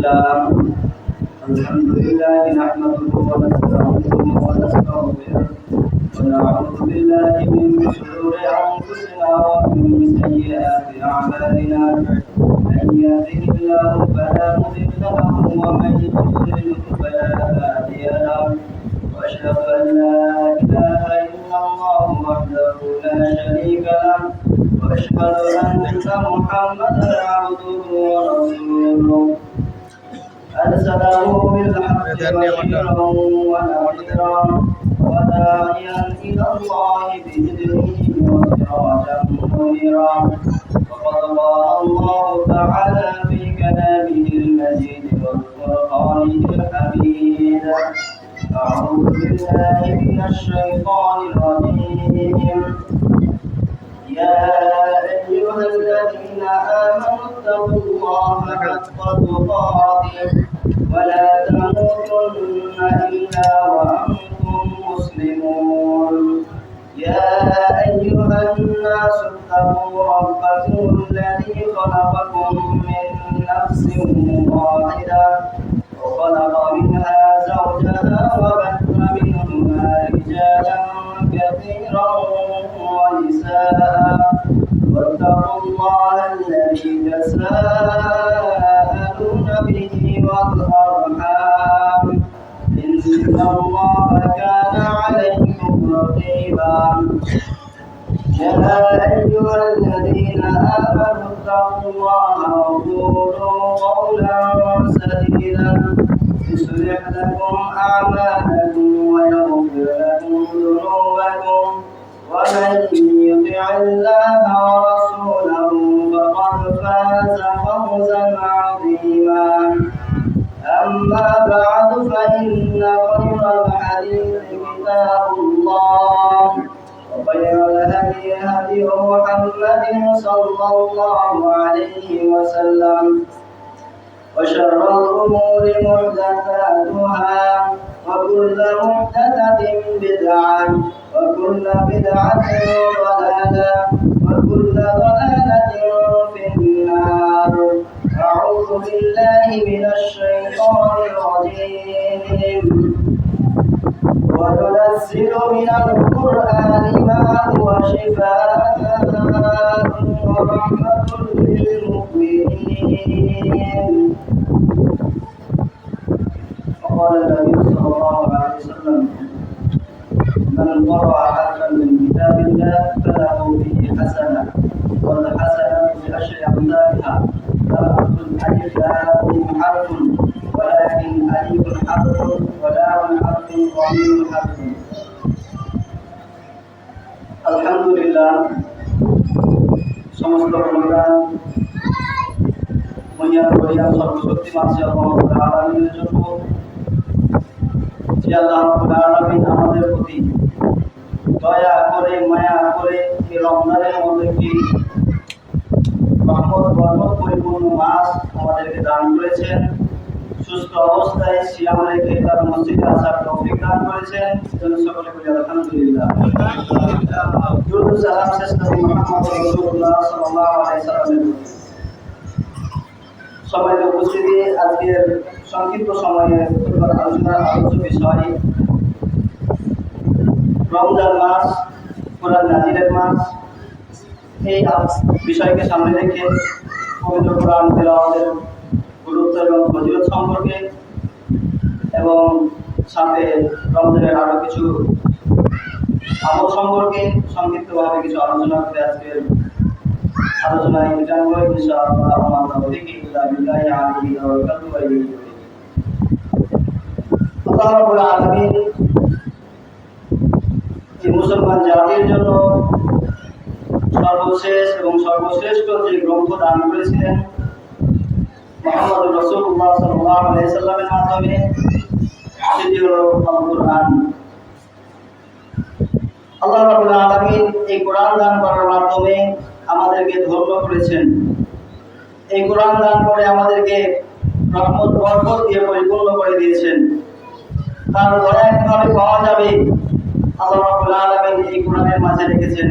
لله الحمد لله نحمده ونستعينه ونستغفره ونعوذ بالله من شرور أنفسنا ومن سيئات أعمالنا من يهده الله فلا مضل له ومن يضلل فلا هادي له وأشهد أن لا إله إلا الله وحده لا شريك له وأشهد أن محمدا عبده ورسوله أرسله بالحق بشيرا ونذيرا وداعيا إلى الله بإذنه وسراجا منيرا وقد قال الله تعالى في كلامه المجيد والفرقانه الحميد أعوذ بالله من الشيطان الرجيم يا أيها الذين آمنوا اتقوا الله حق تقاته ولا تموتن إلا وأنتم مسلمون يا أيها الناس اتقوا ربكم الذي خلقكم من نفس واحدة وخلق منها زوجها وبث منهما رجالا كثيرا ونساء واتقوا الله الذي تساءلون به والأرحام إن الله كان عليكم رقيبا يا أيها الذين آمنوا اتقوا الله وقولوا قولا سديدا يصلح لكم أعمالكم ويغفر لكم ذنوبكم ومن يطع الله ورسوله فقد فاز فوزا عظيما أما بعد فإن خير الحديث كتاب الله وخير الهدي هدي محمد صلى الله عليه وسلم وشر الأمور محدثاتها وكل محدثة بدعة وكل بدعة ضلالة وكل ضلالة في النار أعوذ بالله من الشيطان الرجيم وننزل من القرآن ما هو شفاء ورحمة للمؤمنين وقال النبي صلى الله عليه وسلم من قرأ حرفا من كتاب الله فله به حسنة والحسنة بعشر أمثالها لم أقل ألف لام حرف ولكن ألف حرف ولام حرف وميم حرف الحمد لله সমস্ত প্রণাম মহিয়ান বলিয়ান সর্বশক্তিমান শ্রী আল্লাহ রাব্বুল আলামিনের জন্য যে আল্লাহ রাব্বুল আলামিন আমাদের প্রতি দয়া করে মায়া করে এই রমজানের মধ্যে একটি রহমত বরকত পরিপূর্ণ মাস আমাদেরকে দান করেছেন সুস্থ অবস্থায় সিয়াম রেখে তার মসজিদে আসার তৌফিক দান করেছেন জন্য সকলে বলি আলহামদুলিল্লাহ দুরূদ সালাম শেষ নবী মুহাম্মদ রাসূলুল্লাহ সাল্লাল্লাহু আলাইহি সাল্লামের সম্মানিত উপস্থিতি আজকের সংক্ষিপ্ত সময়ে আলোচনার আলোচ্য বিষয় রমজান মাস কোরআন নাজিলের মাস এই বিষয়কে সামনে রেখে পবিত্র কোরআন তেলাওয়াতের গুরুত্ব এবং ফজিলত সম্পর্কে এবং সাথে রমজানের আরো কিছু আমল সম্পর্কে সংক্ষিপ্তভাবে কিছু আলোচনা করে আজকের আলোচনায় জানবো ইনশাআল্লাহ। আমার তৌফিক ইল্লা বিল্লাহি আলাইহি তাওয়াক্কালতু ওয়া ইলাইহি উনীব। আল্লাহ রাব্বুল আলামিন এই মুসলমান জাতির জন্য সর্বশেষ এবং সর্বশ্রেষ্ঠ যে গ্রন্থ দান করেছিলেন মুহাম্মদুর রাসূলুল্লাহ সাল্লাল্লাহু আলাইহি ওয়াসাল্লামের মাধ্যমে, সেটি হলো আল কোরআন। আল্লাহ রাব্বুল আলামিন এই কোরআন দান করার মাধ্যমে আমাদেরকে ধন্য করেছেন। এই কোরআন দান করে আমাদেরকে রহমত বরকত দিয়ে পরিপূর্ণ করে দিয়েছেন। তার দয়া কিভাবে পাওয়া যাবে আল্লাহ রাব্বুল আলামিন এই কোরআনের মাঝে রেখেছেন।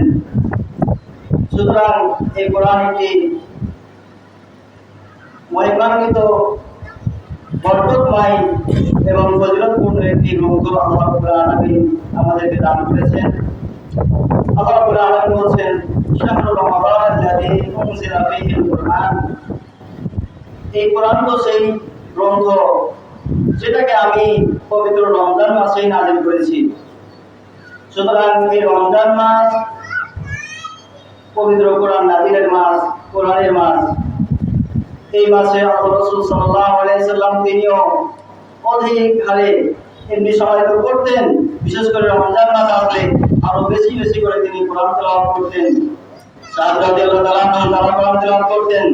সুতরাং এই কোরআন একটি মহিমান্বিত বরকতময় এবং ফজিলতপূর্ণ একটি গ্রন্থ আল্লাহ রাব্বুল আলামিন আমাদেরকে দান করেছেন। আল্লাহ রাব্বুল আলামিন বলছেন, শাহরু রমাদান আল্লাযী উনজিলা ফীহিল কুরআন। এই কোরআন তো সেই গ্রন্থ যেটাকে আমি পবিত্র রমজান মাসেই নাযিল করেছি। সুতরাং এই রমজান মাস পবিত্র কোরআন নাযিলের মাস, কোরআনের মাস। এই মাসে আল্লাহ রাসূল সাল্লাল্লাহু আলাইহি সাল্লাম তিনিও অধিক হারে এমনি সময় তো করতেন, বিশেষ করে রমজান মাস আসলে আরো বেশি বেশি করে তিনি কোরআন তেলাওয়াত করতেন। সাহাবা রাদিয়াল্লাহু তাআলা তারা কোরআন তেলাওয়াত করতেন।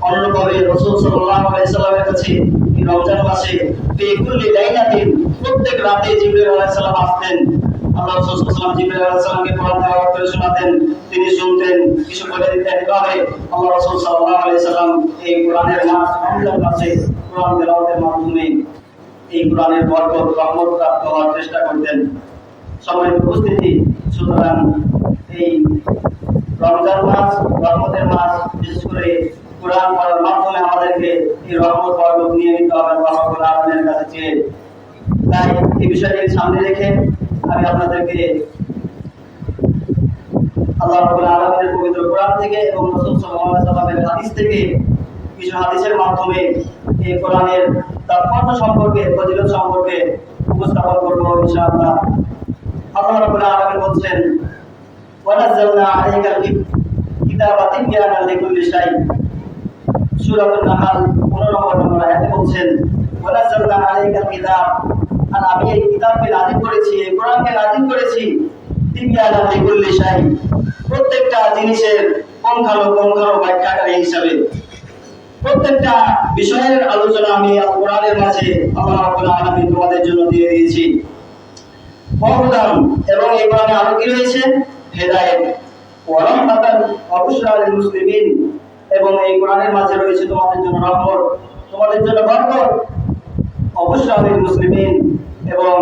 অন্যভাবে রাসূল সাল্লাল্লাহু আলাইহি সাল্লামের কাছে এই রমজান মাসে ফি কুল্লি লাইলাতিন প্রত্যেক রাতে জিবরাইল আলাইহিস সালাম আসতেন। আল্লাহ রাসূল সাল্লাল্লাহু আলাইহি ওয়াসাল্লাম জিবরাইল আলাইহিস সালামকে কোরআন তেলাওয়াত করে শোনাতেন, তিনি শুনতেন, কিছু বলে দিতেন। এভাবে আল্লাহ রাসূল সাল্লাল্লাহু আলাইহি সাল্লাম এই কোরআনের মাস রমজান মাসে কোরআন তেলাওয়াতের মাধ্যমে এই কোরআনের বরকত রহমত প্রাপ্ত হওয়ার চেষ্টা করতেন। সম্মানিত উপস্থিতি, সুতরাং এই রমজান মাস রহমতের মাস, বিশেষ করে কোরআন পড়ার মাধ্যমে আমাদেরকে এই রহমত বরকত নিয়ে নিতে হবে আল্লাহ রাব্বুল আলামিনের কাছে চেয়ে। তাই এই বিষয়টি সামনে রেখে আমি আপনাদেরকে আল্লাহ রাব্বুল আলামিনের পবিত্র কোরআন থেকে এবং রাসূল সাল্লাল্লাহু আলাইহি ওয়াসাল্লামের হাদিস থেকে কিছু হাদিসের মাধ্যমে এই কোরআনের তাৎপর্য সম্পর্কে, ফজিলত সম্পর্কে উপস্থাপন করব ইনশাআল্লাহ। আল্লাহ রাব্বুল আলামিন বলছেন, ওয়া নাযালনা আলাইকাল কিতাবা তিবয়ানান লিকুল্লি শাই। সূরাতুন নাহল 15 নম্বর আয়াতে বলছেন, ওয়া নাযালনা আলাইকাল কিতাব, আর আমি এই কিতাবকে নাযিল করেছি, এই কোরআনকে নাযিল করেছি তিবয়ানান লিকুল্লি শাই, প্রত্যেকটা জিনিসের পুঙ্খানুপুঙ্খ ব্যাখ্যাকারী হিসাবে। প্রত্যেকটা বিষয়ের আলোচনা আমি কোরআনের মাঝে আল্লাহ রাব্বুল আলামিন তোমাদের জন্য দিয়ে দিয়েছি। ওয়াহুদান, এবং এই কোরআনে আরো কি রয়েছে? হেদায়েত। ওয়া রাহমাতান ওয়া বুশরা লিল মুসলিমিন, এবং এই কোরআনের মাঝে রয়েছে তোমাদের জন্য রহমত, তোমাদের জন্য বরকত। ওয়া বুশরা লিল মুসলিমিন, এবং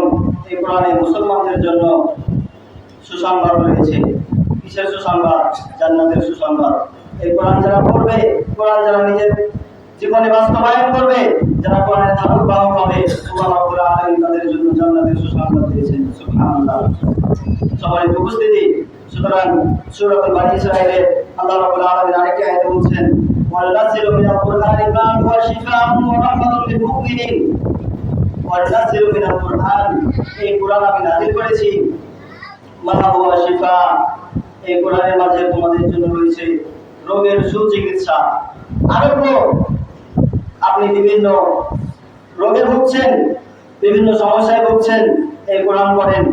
এই কোরআনে মুসলমানদের জন্য সুসংবাদ রয়েছে। কিসের সুসংবাদ? জান্নাতের সুসংবাদ। এই কোরআন যারা পড়বে, কোরআন যারা নিজের জীবনে বাস্তবায়ন করবে, যারা কোরআনের ধারক বাহক হবে, আল্লাহ রাব্বুল আলামিন তাদের জন্য জান্নাতের সুসংবাদ দিয়েছেন। সুবহানাল্লাহ। সম্মানিত উপস্থিতি, সুতরাং সূরাতুল বনী ইসরাঈলে আল্লাহ রাব্বুল আলামিন আরেকটি আয়াতে বলছেন, ওয়ানাযিলু মিনাল কুরআনি মা হুয়া শিফাa'un ওয়া রাহমাতুল লিল মুমিনিন। ওয়ানাযিলু মিনাল কুরআন, এই কোরআন আমি নাযিল করেছি, মা হুয়া শিফা, এই কোরআনের মাঝে তোমাদের জন্য রয়েছে রোগের সুচিকিৎসা, আরোগ্য। আপনি বিভিন্ন রোগে ভুগছেন, বিভিন্ন সমস্যায় ভুগছেন, এই কোরআন পড়েন,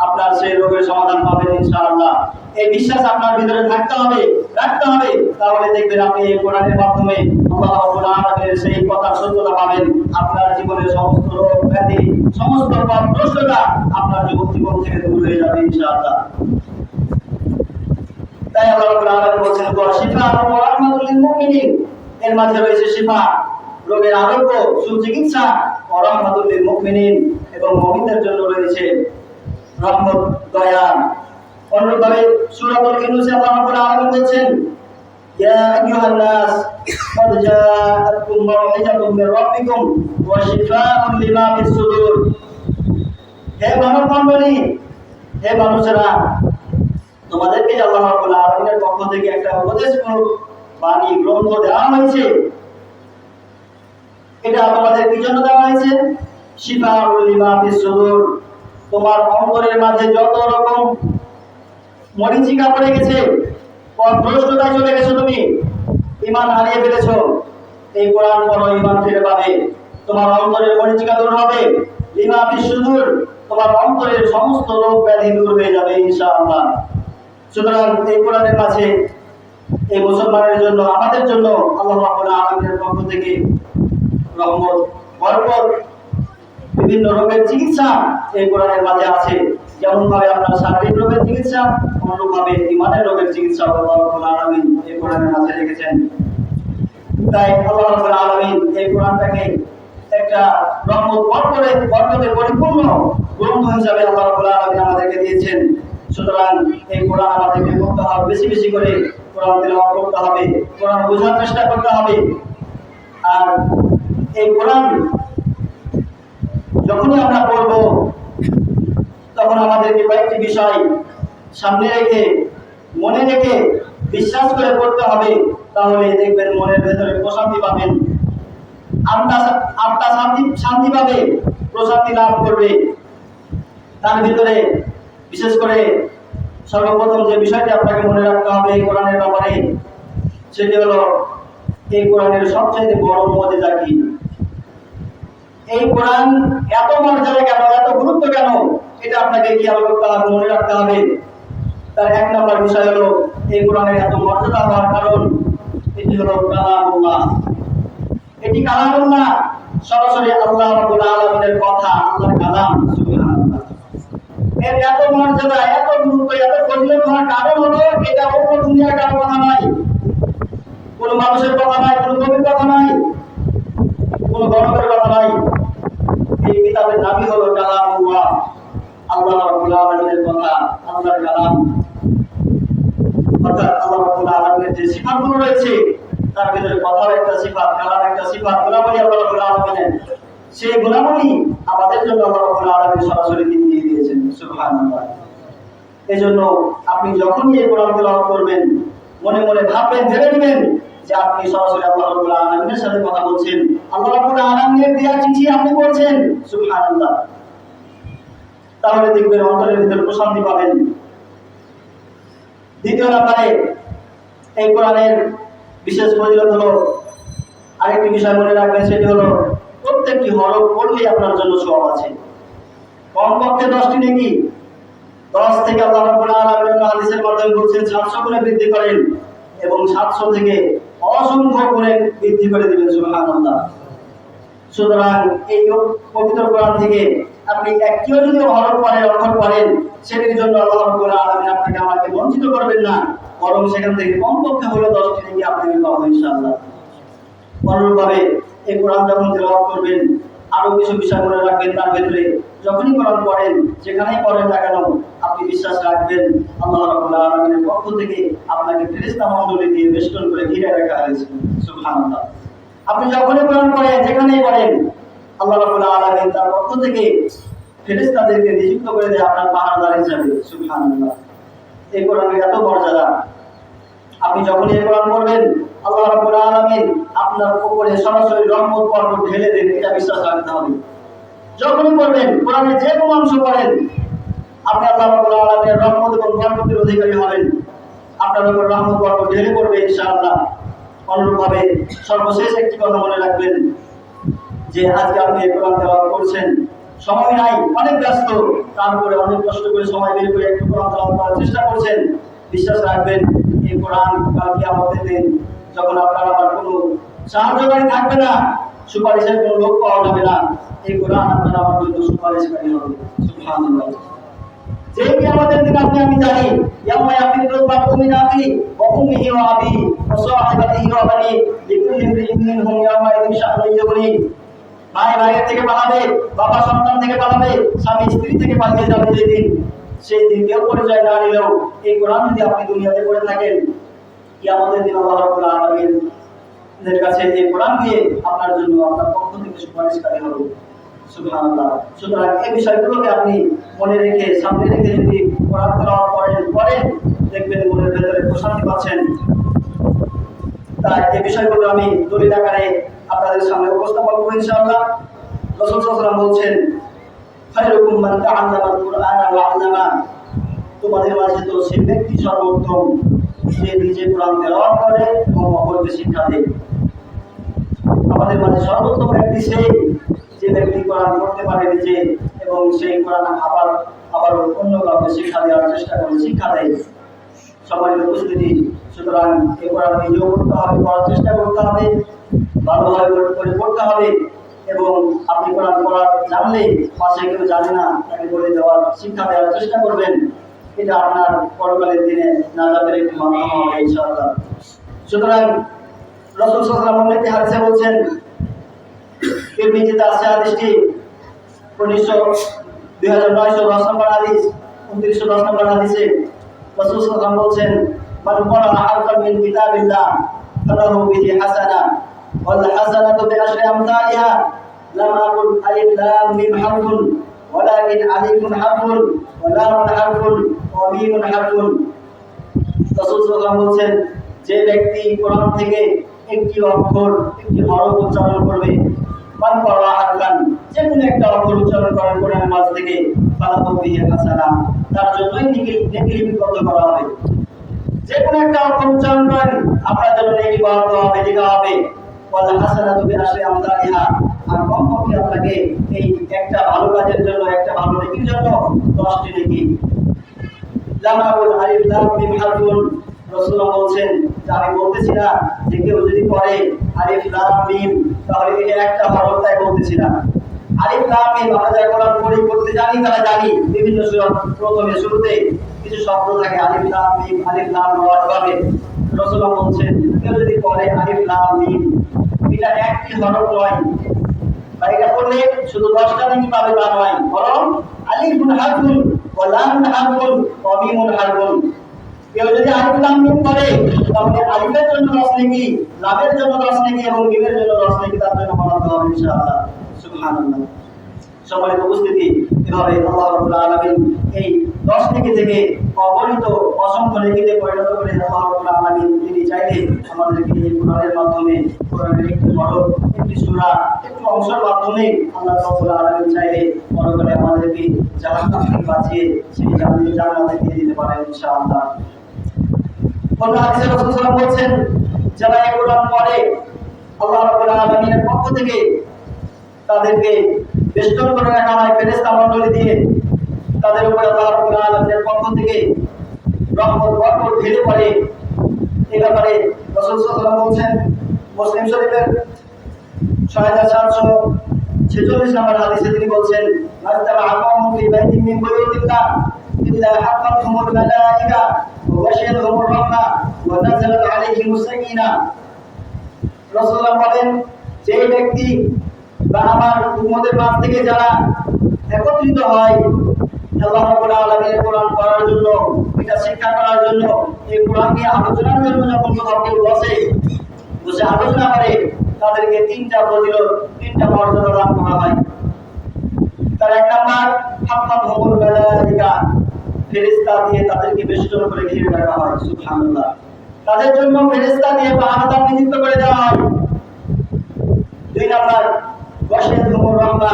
আপনার সেই রোগের সমাধান পাবেন ইনশাআল্লাহ। এই বিশ্বাস আপনার ভিতরে থাকতে হবে, রাখতে হবে, তাহলে দেখবেন আপনি এই কোরআনের মাধ্যমে আল্লাহ রাব্বুল আলামিনের সেই কথার সত্যতা পাবেন। আপনার জীবনের সমস্ত রোগ ব্যাধি, সমস্ত পথভ্রষ্টতা আপনার জীবন থেকে দূর হয়ে যাবে ইনশাআল্লাহ। তাই আল্লাহ রাব্বুল আলামিন বলেছেন, ওয়া শিফাa'un ওয়া রাহমাতুল লিল মুমিনিন, এর মাঝে রয়েছে শিফা, রোগের আরোগ্য, সুচিকিৎসা, ওয়া রাহমাতুল লিল মুমিনিন, এবং মুমিনদের জন্য রয়েছে রহমত, দয়া। অন্যভাবে সূরাতুল ইউনূসে আল্লাহ রাব্বুল আলামিন বলেছেন, ইয়া আইয়ুহান নাস ক্বাদ জাআতকুম মাউইযাতুম মির রাব্বিকুম ওয়া শিফাa'un লিমা ফিস সুদূর। হে মানব মণ্ডলী, হে মানুষেরা, তোমাদেরকে আল্লাহ রাব্বুল আলামিনের পক্ষ থেকে একটা উপদেশমূলক বাণী গ্রন্থ দেওয়া হয়েছে। এটা তোমাদের কি জন্য দেওয়া হয়েছে? শিফাa'un লিমা ফিস সুদূর, তোমার অন্তরের মাঝে যত রকম মরিচিকা পড়ে গেছে, পথভ্রষ্টতায় চলে গেছো, তুমি ঈমান হারিয়ে ফেলেছো, এই কোরআন পড়ো, ঈমান ফিরে পাবে, তোমার অন্তরের মরিচিকা দূর হবে। লিমা ফিস সুদূর, তোমার অন্তরের সমস্ত রোগ ব্যাধি দূর হয়ে যাবে ইনশাআল্লাহ। সুতরাং এই কোরআনের মাঝে এই মুসলমানের জন্য, আমাদের জন্য আল্লাহ রাব্বুল আলামিনের পক্ষ থেকে রহমত, বরকত, বিভিন্ন রোগের চিকিৎসা এই কোরআনের মাঝে আছে। যেমন ভাবে আপনার শারীরিক রোগের চিকিৎসা, অনুরূপভাবে ঈমানের রোগের চিকিৎসা আল্লাহ রাব্বুল আলামিন এই কোরআনের মাঝে রেখেছেন। তাই আল্লাহ রাব্বুল আলামিন এই কোরআনটাকে একটা রহমত, বরকতের পরিপূর্ণ গ্রন্থ হিসাবে আল্লাহ রাব্বুল আলামিন আমাদেরকে দিয়েছেন। সুতরাং এই কোরআন আমাদেরকে পড়তে হবে, বেশি বেশি করে কোরআন তেলাওয়াত করতে হবে, কোরআন বোঝার চেষ্টা করতে হবে। আর এই কোরআন যখনই আমরা পড়ব তখন আমাদেরকে কয়েকটি বিষয় সামনে রেখে মনে রেখে বিশ্বাস করে পড়তে হবে, তাহলে দেখবেন মনের ভেতরে প্রশান্তি পাবেন, আত্মা শান্তি পাবে, প্রশান্তি লাভ করবে। তার ভিতরে বিশেষ করে সর্বপ্রথম যে বিষয়টি আপনাকে মনে রাখতে হবে এই কোরআনের ব্যাপারে, সেটি হলো এই কোরআনের সবচেয়ে বড় মর্যাদা কি, এই কোরআন এত মর্যাদা কেন, এত গুরুত্ব কেন, এটা আপনাকে খেয়াল করতে হবে, মনে রাখতে হবে। তার এক নম্বর বিষয় হলো এই কোরআনের এত মর্যাদা হওয়ার কারণ এটি হলো কালামুল্লাহ। এটি কালামুল্লাহ, সরাসরি আল্লাহ রাব্বুল আলামিনের কথা, আল্লাহর কালাম। সুবহানাল্লাহ। এর এত মর্যাদা, এত গুরুত্ব, এত ফজিলত হওয়ার কারণ হলো এটা অন্য দুনিয়ার কারো কথা নয়, কোনো মানুষের কথা নয়, কোনো কবির কথা নয়, কোনো গণকের কথা নয়। এই কিতাবের নামই হলো কালামুল্লাহ, আল্লাহ রাব্বুল আলামিনের কথা, আল্লাহর কালাম। অর্থাৎ আল্লাহ রাব্বুল আলামিনের যে সিফাতগুলো রয়েছে তার ভিতরে কথাও একটা সিফাত, কালাম একটা সিফাত, গুণাবলী আল্লাহ রাব্বুল আলামিনের। সেই গুণাবলী আমাদের জন্য আল্লাহ রাব্বুল আলামিন সরাসরি দিয়ে দিয়েছেন। সুবহানাল্লাহ। এজন্য আপনি যখনই এই কোরআন তেলাওয়াত করবেন মনে মনে ভাববেন, ভেবে নেবেন যে আপনি সরাসরি আল্লাহ রাব্বুল আলামিনের সাথে কথা বলছেন, আল্লাহ রাব্বুল আলামিনের দেয়া চিঠি আপনি পড়ছেন। সুবহানাল্লাহ। তাহলে দেখবেন অন্তরের ভিতরে প্রশান্তি পাবেন। দ্বিতীয় নম্বরে এই কোরআনের বিশেষ ফজিলত হলো, আরেকটি বিষয় মনে রাখবেন, সেটি হলো প্রত্যেকটি হরফ পড়লেই আপনার জন্য সওয়াব আছে। কমপক্ষে 10টি নেকি, 10 থেকে আল্লাহ রাব্বুল আলামিন হাদিসের মাধ্যমে বলছেন 700 গুণে বৃদ্ধি করেন এবং 700 থেকে অসংখ্য গুণে বৃদ্ধি করে দিবেন। সুবহানাল্লাহ। সুতরাং এই পবিত্র কোরআন থেকে আপনি একটিও যদি হরফ পড়েন, অক্ষর পড়েন, সেটির জন্য আল্লাহ রাব্বুল আলামিন আপনাকে আমাকে বঞ্চিত করবেন না, বরং সেখান থেকে কমপক্ষে হলো 10টি নেকি আপনাকে পাবেন ইনশাআল্লাহ। অনুরূপভাবে এই কোরআন যখন তেলাওয়াত করবেন আরো কিছু বিষয় মনে রাখবেন। তার ভেতরে যখনই কোরআন পড়েন, যেখানেই পড়েন না কেন, আপনি বিশ্বাস রাখবেন আল্লাহ রাব্বুল আলামিনের পক্ষ থেকে আপনাকে ফেরেশতা মণ্ডলী দিয়ে বেষ্টন করে ঘিরে রাখা হয়েছে। সুবহানাল্লাহ। আপনি যখনই কোরআন পড়েন, যেখানেই পড়েন, আল্লাহ রাব্বুল আলামিন তার পক্ষ থেকে ফেরেশতাদেরকে নিযুক্ত করে দেয় আপনার পাহারাদার হিসাবে। সুবহানাল্লাহ। এই কোরআনের এত মর্যাদা। আপনি যখনই এই কোরআন পড়বেন আল্লাহ রাব্বুল আলামিন আপনার উপরে সরাসরি রহমত বরকত ঢেলে দেন, এটা বিশ্বাস রাখতে হবে। যখনই পড়বেন, কোরআনের যে কোনো অংশ পড়েন, আপনি আল্লাহ রাব্বুল আলামিনের রহমত এবং বরকতের অধিকারী হবেন, আপনার উপর রহমত বরকত ঢেলে পড়বে ইনশাআল্লাহ। অনুরূপভাবে সর্বশেষ একটি কথা মনে রাখবেন যে আজকে আপনি এই কোরআন তেলাওয়াত করছেন, সময় নাই, অনেক ব্যস্ত, তারপরে অনেক কষ্ট করে সময় বের করে একটু কোরআন তেলাওয়াত করার চেষ্টা করছেন। বিশ্বাস রাখবেন এই কোরআন কাল কিয়ামতের দিন যখন আপনার আমার কোনো সাহায্যকারী থাকবে না, সুপারিশের কোনো লোক পাওয়া যাবে না, এই কোরআন আপনার আমার জন্য সুপারিশকারী হবে। সুবহানাল্লাহ। যে কিয়ামতের দিন আপনি আমি জানি ইয়াউমা ইয়াফিরুল মার'উ মিন আখিহি ওয়া উম্মিহি ওয়া আবিহি ওয়া সাহিবাতিহি ওয়া বানিহি লিকুল্লি ইমরিইন মিনহুম ইয়াউমা ইযিন শা'নুন ইউগনি। ভাই ভাইয়ের থেকে পালাবে, বাবা সন্তান থেকে পালাবে, স্বামী স্ত্রী থেকে পালিয়ে যাবে যেদিন, সেই দিন কেউ পরিচয় না নিলেও এই কোরআন যদি আপনি দুনিয়াতে পড়ে থাকেন, কিয়ামতের দিন আল্লাহ রাব্বুল আলামিনের কাছে এই কোরআন দিয়ে আপনার জন্য আপনার পক্ষ থেকে সুপারিশকারী হবে। সুবহানাল্লাহ। সুতরাং এই বিষয়গুলোকে আপনি মনে রেখে, সামনে রেখে যদি কোরআন তেলাওয়াত করেন, দেখবেন মনের ভেতরে প্রশান্তি পাচ্ছেন। তাই এই বিষয়গুলো আমি দলিল আকারে আপনাদের সামনে উপস্থাপন করব ইনশাআল্লাহ। রাসূল সাল্লাল্লাহু আলাইহি ওয়াসাল্লাম বলছেন, খায়রুকুম মান তাআল্লামাল কুরআনা ওয়া 'আল্লামা। তোমাদের মাঝে তো সেই ব্যক্তি সর্বোত্তম যে নিজে কোরআন তেলাওয়াত করে এবং অপরকে শিক্ষা দেয়। আমাদের মাঝে সর্বোত্তম ব্যক্তি সেই যে ব্যক্তি কোরআন পড়তে পারে নিজে এবং সেই কোরআন আবার অন্য কাউকে শিক্ষা দেওয়ার চেষ্টা করে, শিক্ষা দেয়। সম্মানিত উপস্থিতি, সুতরাং এই কোরআন নিজেও পড়তে হবে, পড়ার চেষ্টা করতে হবে, ভালোভাবে করে পড়তে হবে এবং আপনি কোরআন পড়া জানলে পাশে কেউ জানে না তাকে বলে দেওয়ার, শিক্ষা দেওয়ার চেষ্টা করবেন। এটা আপনার পরকালের দিনে নাজাতের একটি মাধ্যম হবে ইনশাআল্লাহ। সুতরাং রাসূল সাল্লাল্লাহু আলাইহি ওয়াসাল্লাম একটি হাদিসে বলছেন, তিরমিজিতে আছে হাদিসটি 2910 নম্বর হাদিস, 2910 নম্বর হাদিসে রাসূল সাল্লাল্লাহু আলাইহি ওয়াসাল্লাম বলছেন, মান ক্বারা হারফান মিন কিতাবিল্লাহ ফালাহু বিহি হাসানাহ ওয়াল হাসানাতু বিআশরি আমসালিহা লাম আকুল আলিফ লাম মিম হারফুন ওয়ালাকিন আলিফুন হারফুন ওয়া লামুন হারফুন ওয়া মিমুন হারফুন। রাসূল সাল্লাল্লাহু আলাইহি বলছেন, যে ব্যক্তি কোরআন থেকে একটি অক্ষর, একটি হরফ উচ্চারণ করবে, মান ক্বারা হারফান, যে কোনো একটা অক্ষর উচ্চারণ করার কোরআনের মাঝ থেকে, ফালাহু বিহি হাসানা, তার জন্যই নেকি লিপিবদ্ধ করা হবে। যে কোনো একটা অক্ষর উচ্চারণ করেন, আপনার জন্য নেকি বরাদ্দ হবে, লেখা হবে। ওয়াল হাসানাতু বিআশরি আমসালিহা, আর কমপক্ষে আপনাকে এই একটা ভালো কাজের জন্য, একটা ভালো নেকির জন্য 10টি নেকি। লাম আকুল আলিফ লাম মিম হারফুন, রাসূলুল্লাহ বলছেন যে আমি বলতেছি না যে কেউ যদি পড়ে আলিফ লাম মিম তাহলে এটা একটা হরফ, তাই বলতেছি না। আলিফ লাম মিম আমরা যারা কোরআন পড়তে জানি তারা জানি, বিভিন্ন সূরা প্রথমে শুরুতে কিছু শব্দ থাকে আলিফ লাম মিম, আলিফ লাম রা এভাবে। রাসূলুল্লাহ বলছেন কেউ যদি পড়ে আলিফ লাম মিম, এটা একটি হরফ নয়, বা এটা পড়লে শুধু 10টা নেকি পাবে তা নয়, বরং আলিফুন হারফুন ওয়া লামুন হারফুন ওয়া মিমুন হারফুন। কেউ যদি আলিফ লাম মিম পড়ে তাহলে আলিফের জন্য 10 নেকি, লামের জন্য 10 নেকি এবং মিমের জন্য 10 নেকি তার জন্য বরাদ্দ হবে ইনশাআল্লাহ। সুবহানাল্লাহ। সম্মানিত উপস্থিতি, এভাবে আল্লাহ রাব্বুল আলামিন এই 10 নেকি থেকে অগণিত অসংখ্য নেকিতে পরিণত করে আল্লাহ রাব্বুল আলামিন তিনি চাইলে আমাদেরকে এই কোরআনের মাধ্যমে, কোরআনের একটি হরফ, একটি সূরা, একটি অংশের মাধ্যমে আল্লাহ রাব্বুল আলামিন চাইলে পরকালে আমাদেরকে জাহান্নাম থেকে বাঁচিয়ে সেই জান্নাতে দিয়ে দিতে পারেন ইনশাআল্লাহ। অন্য হাদিসে রাসূল সাল্লাল্লাহু আলাইহি ওয়াসাল্লাম বলেছেন, যারা এই কোরআন পড়ে আল্লাহ রাব্বুল আলামিনের পক্ষ থেকে তাদেরকে বেষ্টন করে রাখা হয় ফেরেশতা মণ্ডলী দিয়ে, তাদের উপরে আল্লাহ রাব্বুল আলামিনের পক্ষ থেকে রহমত বরকত ঢেলে পড়ে। এই ব্যাপারে রাসূল সাল্লাল্লাহু আলাইহি ওয়াসাল্লাম বলছেন, মুসলিম শরীফের 6746 নম্বর হাদিসে তিনি বলছেন, মাস্তাবা আকামু ফি বাইতিন মিন বুয়ুতিল্লাহ ইল্লা হাফাতহুমুল মালায়েকা ওয়া ওয়াশিয়াতুহুমুর রাহমা ওয়া নাযালাত আলাইহিমুস সাকিনাহ। রাসূলুল্লাহ বলেন, যে ব্যক্তি বা আমার উম্মতের মাঝ থেকে যারা একত্রিত হয় আল্লাহ রাব্বুল আলামিনের কোরআন পড়ার জন্য, এটা শিক্ষা করার জন্য, এই কোরআন নিয়ে আলোচনার জন্য যখন কোথাও কেউ বসে আলোচনা করে, তাদেরকে 3টা ফজিলত, 3টা মর্যাদা দান করা হয়। তার 1 নাম্বার হাফাতহুমুল মালায়েকা, ফেরেশতা দিয়ে তাদেরকে বেষ্টন করে ঘিরে রাখা হয়। সুবহানাল্লাহ। তাদের জন্য ফেরেশতা দিয়ে পাহারাদার নিযুক্ত করে দেওয়া হয়। 2 নাম্বার ওয়াশিয়াতুহুমুর রাহমা,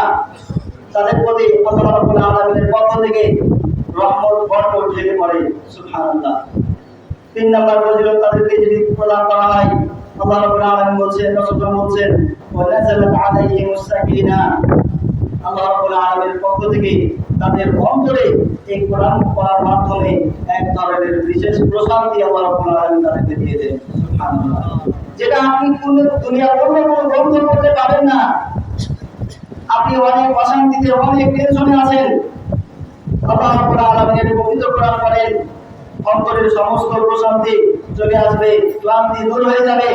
তাদের প্রতি আল্লাহ রাব্বুল আলামিনের পক্ষ থেকে রহমত বরকত ঢেলে পড়ে। সুবহানাল্লাহ। 3 নাম্বার ফজিলত তাদেরকে যদি প্রদান করা হয়, আল্লাহ রাব্বুল আলামিন বলছেন, রাসূলুল্লাহ বলছেন, ওয়া নাযালাত আলাইহিমুস সাকিনাহ, আল্লাহ রাব্বুল আলামিনের পক্ষ থেকে তাদের অন্তরে এই কোরআন পড়ার মাধ্যমে এক ধরনের বিশেষ প্রশান্তি আল্লাহ রাব্বুল আলামিন তাদেরকে দিয়ে দেন। সুবহানাল্লাহ। যেটা আপনি পুরো দুনিয়ার অন্য কোনো গ্রন্থ পড়তে পাবেন না। আপনি অনেক অশান্তিতে, অনেক টেনশনে আছেন, আল্লাহ রাব্বুল আলামিনের পবিত্র কোরআন পড়েন, অন্তরের সমস্ত প্রশান্তি চলে আসবে, ক্লান্তি দূর হয়ে যাবে,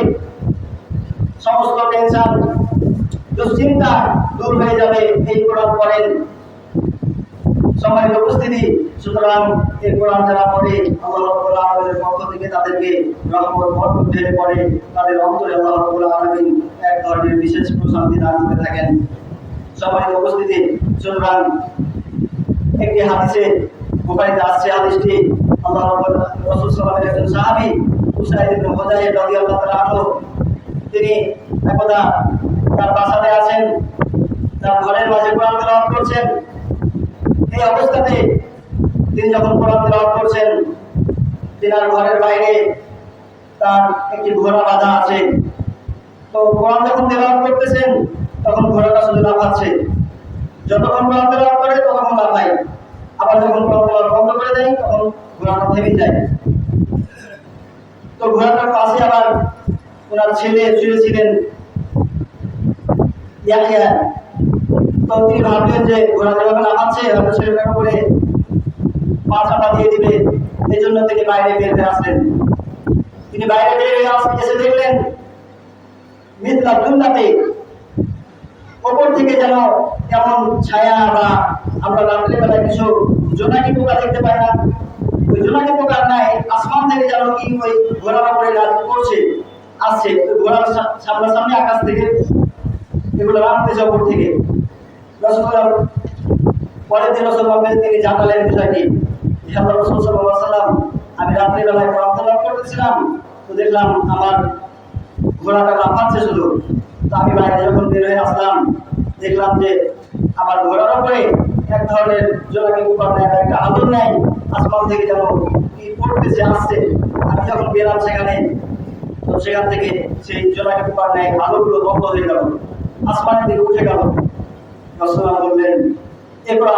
সমস্ত টেনশন, দুশ্চিন্তা দূর হয়ে যাবে এই কোরআন পড়েন। সম্মানিত উপস্থিতি, সুতরাং এই কোরআন যারা পড়ে আল্লাহ রাব্বুল আলামিনের পক্ষ থেকে তাদেরকে রহমত বরকত ঢেলে পড়ে, তাদের অন্তরে আল্লাহ রাব্বুল আলামিন এক ধরনের বিশেষ প্রশান্তি দান করে থাকেন। সম্মানিত উপস্থিতি, সুতরাং একটি হাদিসে বুখারীতে আসছে, হাদিসটি আল্লাহ রাব্বুল রাসূল সাল্লাল্লাহু আলাইহি ওয়াসাল্লামের একজন সাহাবী উসাইদ ইবনে হুযাইর রাদিয়াল্লাহু তাআলা আনহু, তিনি একদা তার বাসাতে আছেন, তার ঘরের মাঝে কোরআন তেলাওয়াত করছেন। এই অবস্থাতে তিনি যখন কোরআন তেলাওয়াত করছেন, তিনার ঘরের বাইরে তার একটি ঘোড়া বাঁধা আছে। তো কোরআন যখন তেলাওয়াত করতেছেন তখন ঘোড়াটা শুধু লাফাচ্ছে, যতক্ষণ কোরআন তেলাওয়াত করে ততক্ষণ লাফায়, আবার যখন কোরআন তেলাওয়াত বন্ধ করে দেয় তখন ঘোড়াটা থেমে যায়। তো ঘোড়াটার পাশে আবার ওনার ছেলে শুয়েছিলেন, ইয়াহইয়া। তো তিনি ভাবলেন যে ঘোড়া যেভাবে লাফাচ্ছে হয়তো ছেলেটার উপরে পা চাপা দিয়ে দিবে, এই জন্য তিনি বাইরে বের হয়ে আসলেন। তিনি বাইরে বের হয়ে এসে দেখলেন মিথলা দুন্দাতে ওপর থেকে যেন কেমন ছায়া, বা আমরা রাত্রিবেলায় কিছু জোনাকি পোকা দেখতে পাই না, ওই জোনাকি পোকার নাই, আসমান থেকে যেন কি ওই ঘোড়ার উপরে রাজ করছে, আসছে। ঘোড়ার সামনাসামনি আকাশ থেকে এগুলো আনতেছে ওপর থেকে। রাসূলুল্লাহ পরের দিন রাসূলুল্লাহ তিনি জানালেন বিষয়টি যে আল্লাহ রাসূল সাল্লাল্লাহু আলাইহি ওয়াসাল্লাম, আমি রাত্রিবেলায় কোরআন তেলাওয়াত করতেছিলাম, তো দেখলাম আমার ঘোড়াটা লাফাচ্ছে শুধু। তো আমি বাইরে যখন বের হয়ে আসলাম, দেখলাম যে আমার ঘোড়ার উপরে এক ধরনের জোনাকি পোকার ন্যায় একটা আগুন নেয় আসমান থেকে যেন কি পড়তেছে আসছে। আমি যখন গেলাম সেখানে, তো সেখান থেকে সেই জোনাকি পোকার ন্যায় আলোগুলো বন্ধ হয়ে গেল, আসমানের দিকে উঠে গেল। রাসূলুল্লাহ বললেন, এরপর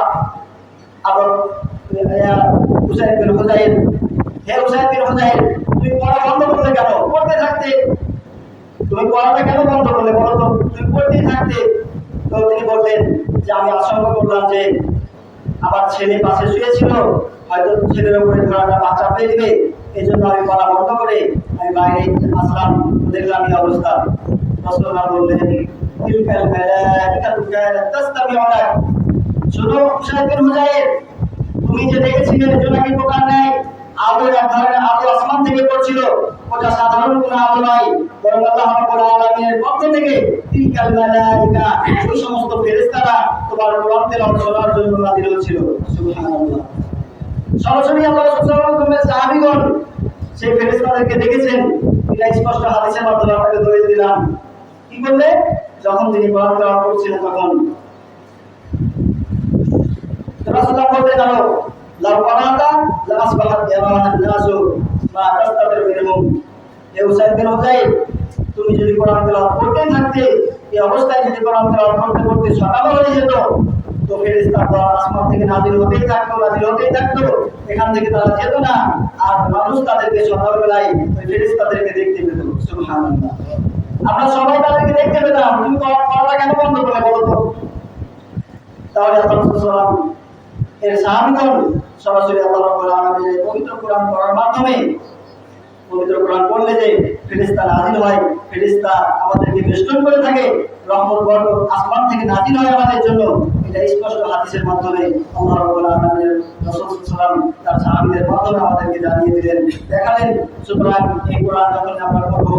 আবার হুসাইন বিন হুযাইর, হে হুসাইন বিন হুযাইর, তুমি পড়া বন্ধ করলে কেন? পড়তে থাকতে। তুমি পড়াটা কেন বন্ধ করলে বলো তো? তুমি পড়তেই থাকতে। তো তিনি বললেন যে আমি আশঙ্কা করলাম যে আমার ছেলে পাশে শুয়েছিল, হয়তো ছেলের উপরে ঘোড়াটা পা চাপিয়ে দিবে, এই জন্য আমি পড়া বন্ধ করে আমি বাইরে আসলাম, দেখলাম এই অবস্থা। রাসূলুল্লাহ বললেন, তিলকাল মালাইকাতু কানাত তাসতামিউনা, শুনো হুসাইন বিন হুযাইর, তুমি যে দেখেছিলে জোনাকি পোকার ন্যায় আলো, এক ধরনের আলো আসমান থেকে পড়ছিল, ওটা সাধারণ কোনো আলো নয়, বরং আল্লাহ রাব্বুল আলামিনের পক্ষ থেকে তিলকাল মালাইকা, ওই সমস্ত ফেরেশতারা তোমার কোরআন তেলাওয়াত শোনার জন্য নাযিল হয়েছিল। সুবহানাল্লাহ। সরাসরি আল্লাহ রাসূল সাল্লাল্লাহু আলাইহি ওয়াসাল্লামের সাহাবীগণ সেই ফেরেশতাদেরকে দেখেছেন। এটা স্পষ্ট হাদিসের মাধ্যমে আপনাকে ধরে দিলাম। কি বললে? যখন তিনি কোরআন তেলাওয়াত করছিলেন তখন রাসূলুল্লাহ বললেন, জানো লাউ কানাতা লা আসবাহাত ইয়ারাহান নাসু মা তাস্তাবির মিনহুম, হে হুসাইন বিন হুযাইর, তুমি যদি কোরআন তেলাওয়াত করতে থাকতে, এই অবস্থায় যদি কোরআন তেলাওয়াত করতে করতে সকাল হয়ে যেত, তো ফেরেশতারা আসমান থেকে নাযিল হতেই থাকতো, এখান থেকে তারা যেত না, আর মানুষ তাদেরকে সকালবেলায় ওই ফেরেশতাদেরকে দেখতে পেত। সুবহানাল্লাহ। আমরা সবাই তাদেরকে দেখতে পেতাম, তুমি পড়াটা কেন বন্ধ করলে বলো তো? তাহলে আল্লাহ রাসূল সাল্লাল্লাহু আলাইহি ওয়াসাল্লাম এর সাহাবীগণ সরাসরি আল্লাহ রাব্বুল আলামিনের পবিত্র কোরআন পড়ার মাধ্যমে, পবিত্র কোরআন পড়লে যে ফেরেশতা নাযিল হয়, ফেরেশতা আমাদেরকে বেষ্টন করে থাকে, রহমত বরকত আসমান থেকে নাযিল হয় আমাদের জন্য, এটা স্পষ্ট হাদিসের মাধ্যমে আল্লাহ রাব্বুল আলামিনের রাসূল সাল্লাল্লাহু আলাইহি ওয়াসাল্লাম তার সাহাবীদের মাধ্যমে আমাদেরকে জানিয়ে দিলেন, দেখালেন। সুতরাং এই কোরআন যখন আমরা পড়ব,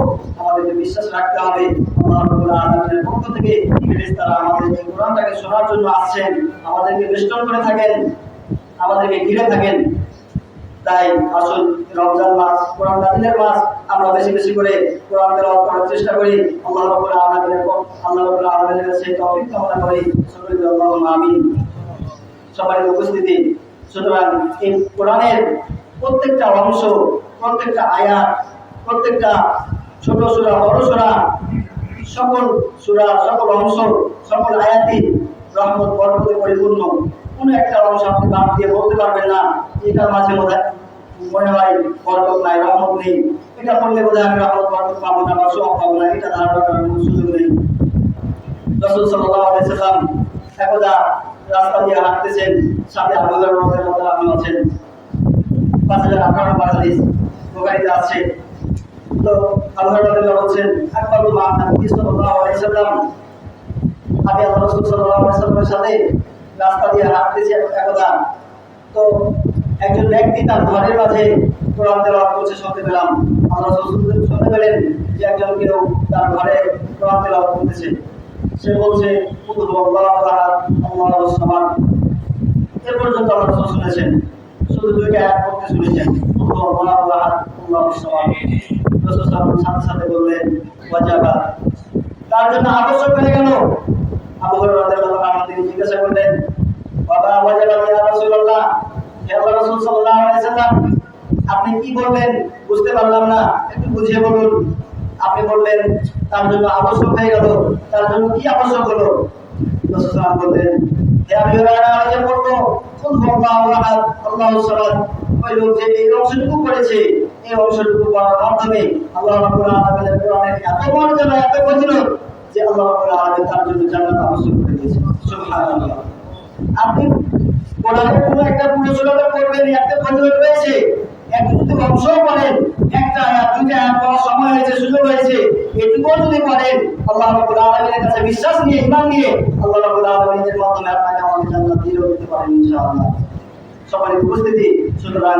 আমাদেরকে বিশ্বাস রাখতে হবে আল্লাহ রাব্বুল আলামিনের পক্ষ থেকে ফেরেশতারা আমাদের এই কোরআনটাকে শোনার জন্য আসছেন, আমাদেরকে বেষ্টন করে থাকেন, আমাদেরকে ঘিরে থাকেন। তাই আসল রমজান মাস, কোরআন নাযিলের মাস, আমরা বেশি বেশি করে কোরআন তেলাওয়াত করার চেষ্টা করি। আল্লাহ রাব্বুল আলামিনের কাছে তৌফিক কামনা করি। সকলে আল্লাহুম্মা আমিন। সবার উপস্থিতি, সুতরাং এই কোরআনের প্রত্যেকটা অংশ, প্রত্যেকটা আয়াত, প্রত্যেকটা ছোট সূরা, বড় সূরা, সকল সূরা, সকল অংশ, সকল আয়াতই রহমত বরকতে পরিপূর্ণ। কোনো একটা অংশ আপনি বাদ দিয়ে বলতে পারবেন না এটার মাঝে মনে হয় বরকত নাই, রহমত নেই, এটা পড়লে বোধ হয় আমি রহমত বরকত পাবো না বা সওয়াব পাবো না, এটা ধারণা করার কোনো সুযোগ নেই। রাসূল সাল্লাল্লাহু আলাইহি ওয়াসাল্লাম একদা রাস্তা দিয়ে হাঁটতেছেন, সাথে আবু বকর রাদিয়াল্লাহু আনহু আছেন। 5018 নম্বর হাদিস বুখারীতে আছে। তো আবু বকর রাদিয়াল্লাহু বলছেন, আকবারু মা নবী সাল্লাল্লাহু আলাইহি ওয়াসাল্লাম, আমি আল্লাহ রাসূল সাল্লাল্লাহু আলাইহি ওয়াসাল্লামের সাথে রাস্তা দিয়ে হাঁটতেছি একদা। তো একজন ব্যক্তি তার ঘরের মাঝে কোরআন তেলাওয়াত করছে শুনতে পেলাম। আল্লাহ রাসূল শুনতে পেলেন যে একজন কেউ তার ঘরে কোরআন তেলাওয়াত করতেছে। সে বলছে, কুল হুয়াল্লাহু আহাদ আল্লাহুস সামাদ। এ পর্যন্ত আল্লাহ রাসূল শুনেছেন, শুধু দুইটা আয়াত পড়তে শুনেছেন, কুল হুয়াল্লাহু আহাদ আল্লাহুস সামাদ। রাসূল সাল্লাল্লাহু সাথে সাথে বললেন, ওয়াজাবা, তার জন্য আবশ্যক হয়ে গেল। আবু হুরায়রা রাদিয়াল্লাহু আনহু তিনি জিজ্ঞাসা করলেন, বাবা ওয়াজাবা ইয়া রাসূলুল্লাহ, হে আল্লাহর রাসূল সাল্লাল্লাহু আলাইহি সাল্লাম, আপনি কি বললেন বুঝতে পারলাম না, একটু বুঝিয়ে বলুন। আপনি বললেন তার জন্য আবশ্যক হয়ে গেল, তার জন্য কি আবশ্যক হলো? রাসূল সাল্লাল্লাহু আলাইহি বললেন, হে আবু হুরায়রা, যে বলতো কুল হুয়াল্লাহু আহাদ আল্লাহুস সামাদ, ওই লোক যে এই অংশটুকু করেছে, এই অংশটুকু পড়ার মাধ্যমে আল্লাহ রাব্বুল আলামিনের কোরআনের এত মর্যাদা, এত ফজিলত যে আল্লাহ রাব্বুল আলামিন তার জন্য জান্নাত আবশ্যক করে দিয়েছেন। সুবহানাল্লাহ। আপনি কোরআনের কোনো একটা পুরো সূরা পড়বেন, এত ফজিলত রয়েছে, একটু যদি অংশ পড়েন, একটা আয়াত, দুইটা আয়াত পড়ার সময় হয়েছে, সুযোগ হয়েছে, এটুকুও যদি পড়েন, আল্লাহ রাব্বুল আলামিনের কাছে বিশ্বাস নিয়ে, ঈমান নিয়ে, আল্লাহ রাব্বুল আলামিনের মাধ্যমে আপনাকে আমাদের জান্নাত দিয়ে দিতে পারেন ইনশাআল্লাহ। সবার উপস্থিতি, সুতরাং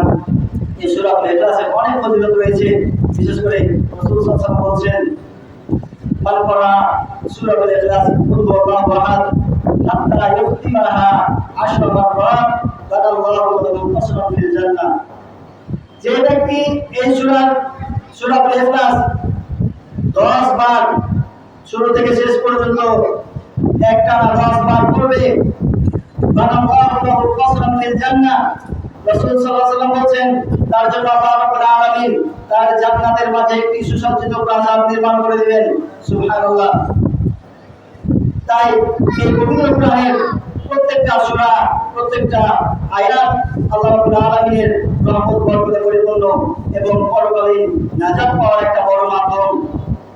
এই সূরাতুল ইখলাসে অনেক ফজিলত রয়েছে। বিশেষ করে রাসূল সাল্লাল্লাহু আলাইহি ওয়াসাল্লাম বলছেন, মান করা সূরাতুল ইখলাস কুল হুয়াল্লাহু আহাদ হাত্তা ইখতিমাহা 10 মাররাত বাদাল্লাহু লাহু ফাসরান ফিল জান্নাহ। যে ব্যক্তি এই সূরাতুল ইখলাস 10 বার শুরু থেকে শেষ পর্যন্ত একটানা 10 বার পড়বে, বাদাল্লাহু লাহু ফাসরান ফিল জান্নাহ, রাসূল সাল্লাল্লাহু আলাইহি ওয়াসাল্লাম বলেন তার জন্য আল্লাহ রাব্বুল আলামিন তার জান্নাতের মাঝে একটি সুসজ্জিত প্রাসাদ নির্মাণ করে দিবেন। সুবহানাল্লাহ। তাই এই পবিত্র কোরআনের প্রত্যেকটা সূরা, প্রত্যেকটা আয়াত আল্লাহ রাব্বুল আলামিনের রহমত বরকতে পরিপূর্ণ এবং পরকালীন নাজাত পাওয়ার একটা বড় মাধ্যম।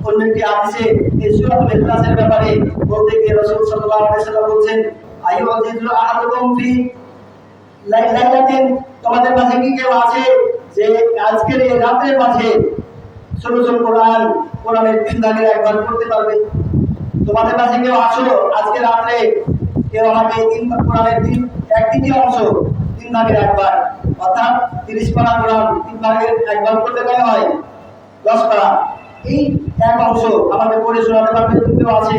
অন্য একটি হাদিসে এই সূরাতুল ইখলাসের ব্যাপারে বলতে গিয়ে রাসূল সাল্লাল্লাহু আলাইহি ওয়াসাল্লাম বলেন, আইয়ুযিদু আহাদুকুম ফি লাইলাতিন, তোমাদের মাঝে কি কেউ আছে যে আজকের এই রাতের মাঝে সূরাতুল কোরআনের 3 ভাগের 1 ভাগ পড়তে পারবে? তোমাদের মাঝে কেউ আছো আজকে রাতে কেউ আমাকে কোরআনের 1/3 অংশ 3 ভাগের 1 ভাগ অর্থাৎ 30 পারা কোরআন 3 ভাগের 1 ভাগ করতে গেলে হয় 10 পারা, এই এক অংশ আমাকে পড়ে শোনাতে পারবে? কেউ আছে?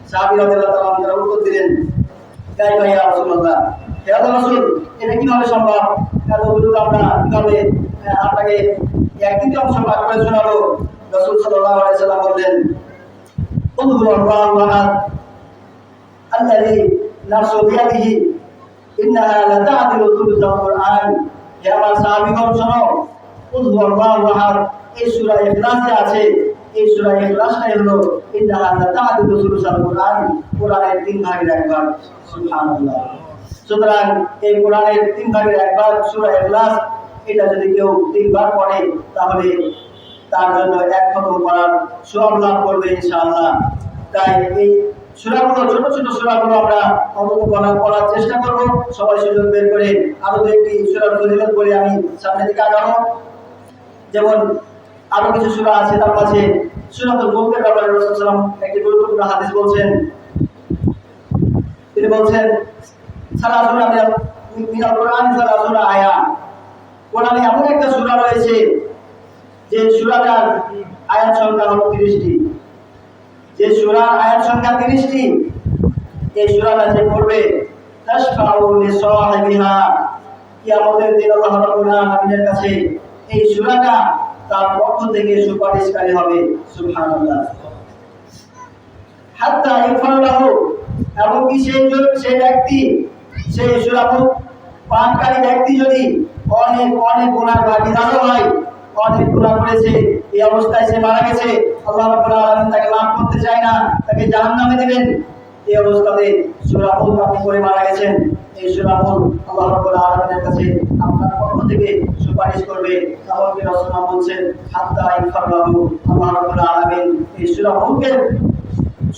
সাহাবী রাদিয়াল্লাহু তাআলা তারা উত্তর দিলেন, তাই ভাই ইয়া রাসূলুল্লাহ, হে আল্লাহর রাসূল, এটা কিভাবে সম্ভব? এতগুলো আমরা কিভাবে আপনাকে 1/3 অংশ পাঠ করে শোনাবো? রাসূল সাল্লাল্লাহু আলাইহি সাল্লাম বললেন, কুল হুয়াল্লাহু আহাদ আল্লাযী নাফসু বিয়াদিহি ইন্নাহা লাতা'দিলু থুলুসাল কুরআন। হে আমার সাহাবীগণ শোনো, কুল হুয়াল্লাহু আহাদ এই সূরা ইখলাসে আছে, এই সূরা ইখলাসটাই হলো ইন্নাহা লাতা'দিলু থুলুসাল কুরআন, কোরআনের 3 ভাগের 1 ভাগ। সুবহানাল্লাহ। সুতরাং এই কোরআনের 3 ভাগের 1 ভাগ সূরা ইখলাস, এটা যদি কেউ 3 বার পড়ে তাহলে তার জন্য 1 খতম পড়ার সওয়াব লাভ করবে ইনশাআল্লাহ। তাই এই সূরাগুলো, ছোট ছোট সূরাগুলো আমরা অন্তত পড়ার চেষ্টা করব, সবাই সুযোগ বের করে। আরো একটি সূরার ফজিলত বলে আমি সামনে দিকে আগাবো। যেমন আরো কিছু সূরা আছে, তার মাঝে সূরাতুল মুলকের ব্যাপারে রাসূল সাল্লাল্লাহু আলাইহি ওয়াসাল্লাম একটি গুরুত্বপূর্ণ হাদিস বলছেন। তিনি বলছেন, সালাসুনা মিনাল কোরআন সালাসুনা আয়াত, কোরআনে এমন একটা সূরা রয়েছে যে সূরাটার আয়াত সংখ্যা হলো 30টি। যে সূরার আয়াত সংখ্যা 30টি, এই সূরাটা যে পড়বে তাশফাউ লিসাহিবিহা, কিয়ামতের দিন আল্লাহ রাব্বুল আলামিনের কাছে এই সূরাটা তার পক্ষ থেকে সুপারিশকারী হবে। সুবহানাল্লাহ। হাত্তা ইফাল্লাহু, এমনকি সেই ব্যক্তি, সেই সূরা পাঠকারী ব্যক্তি যদি অনেক অনেক গুনাহ ভাগীদার হয়, অনেক গুনাহ করেছে, এই অবস্থায় সে মারা গেছে, আল্লাহ রাব্বুল আলামিন তাকে মাফ করতে চায় না, তাকে জাহান্নামে দিবেন। এই অবস্থাতে সূরা মুলক আপনি পড়ে মারা গেছেন, এই সূরা মুলক আল্লাহ রাব্বুল আলামিনের কাছে আপনার পক্ষ থেকে সুপারিশ করবে। তাহলে রাসূলুল্লাহ বলেন, হাত্তা ইফাল্লাহু, আল্লাহ রাব্বুল আলামিন এই সূরা মুলকের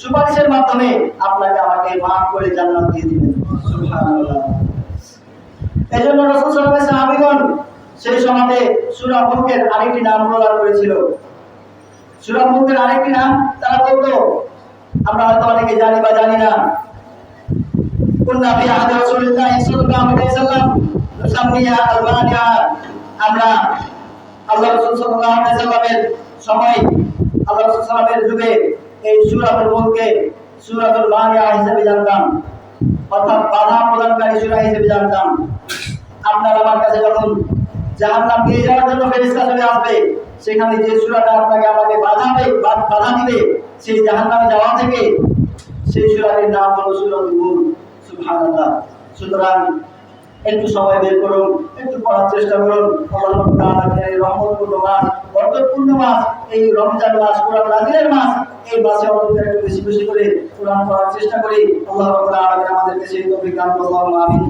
সুপারিশের মাধ্যমে আপনাকে আমাকে মাফ করে জান্নাত দিয়ে দিবেন। সুবহানাল্লাহ। এজন্য রাসূল সাল্লাল্লাহু আলাইহি সাহাবীগণ সেই সময়তে সূরা মুলকের আরেকটি নাম প্রদান করেছিল। সূরা মুলকের আরেকটি নাম তারা বলতো, আমরা হয়তো অনেকে জানি বা জানি না, কুননা ফি আহদি রাসূলিল্লাহ সাল্লাল্লাহু আলাইহি ওয়াসাল্লাম নুসাম্মিহা আল-মানিয়া, আমরা আল্লাহ রাসূল সাল্লাল্লাহু আলাইহি ওয়াসাল্লামের সময়, আল্লাহ রাসূল সাল্লাল্লাহু আলাইহি ওয়াসাল্লামের যুগে এই সূরাতুল মুলকে সূরাতুল মানিয়া হিসেবে জানতাম, অর্থাৎ বাধা প্রদানকারী সূরা হিসেবে জানতাম। আপনার আমার কাছে যখন জাহান্নাম নিয়ে যাওয়ার জন্য ফেরেশতা চলে আসবে, সেখানে যে সূরাটা আপনাকে আমাকে বাধা দিবে সেই জাহান্নামে যাওয়া থেকে, সেই সূরাটির নাম হলো সূরাতুল মুলক। সুবহানাল্লাহ। সুতরাং একটু সময় বের করুন, একটু পড়ার চেষ্টা করুন। আল্লাহ রাব্বুল আলামিনের রহমতপূর্ণ মাস, বরকতপূর্ণ মাস, এই রমজান মাস, কোরআন নাযিলের মাস, এই মাসে অন্তত একটু বেশি বেশি করে কোরআন পড়ার চেষ্টা করি। আল্লাহ রাব্বুল আলামিন আমাদেরকে সেই তৌফিক দান করুন, আল্লাহুম্মা আমিন।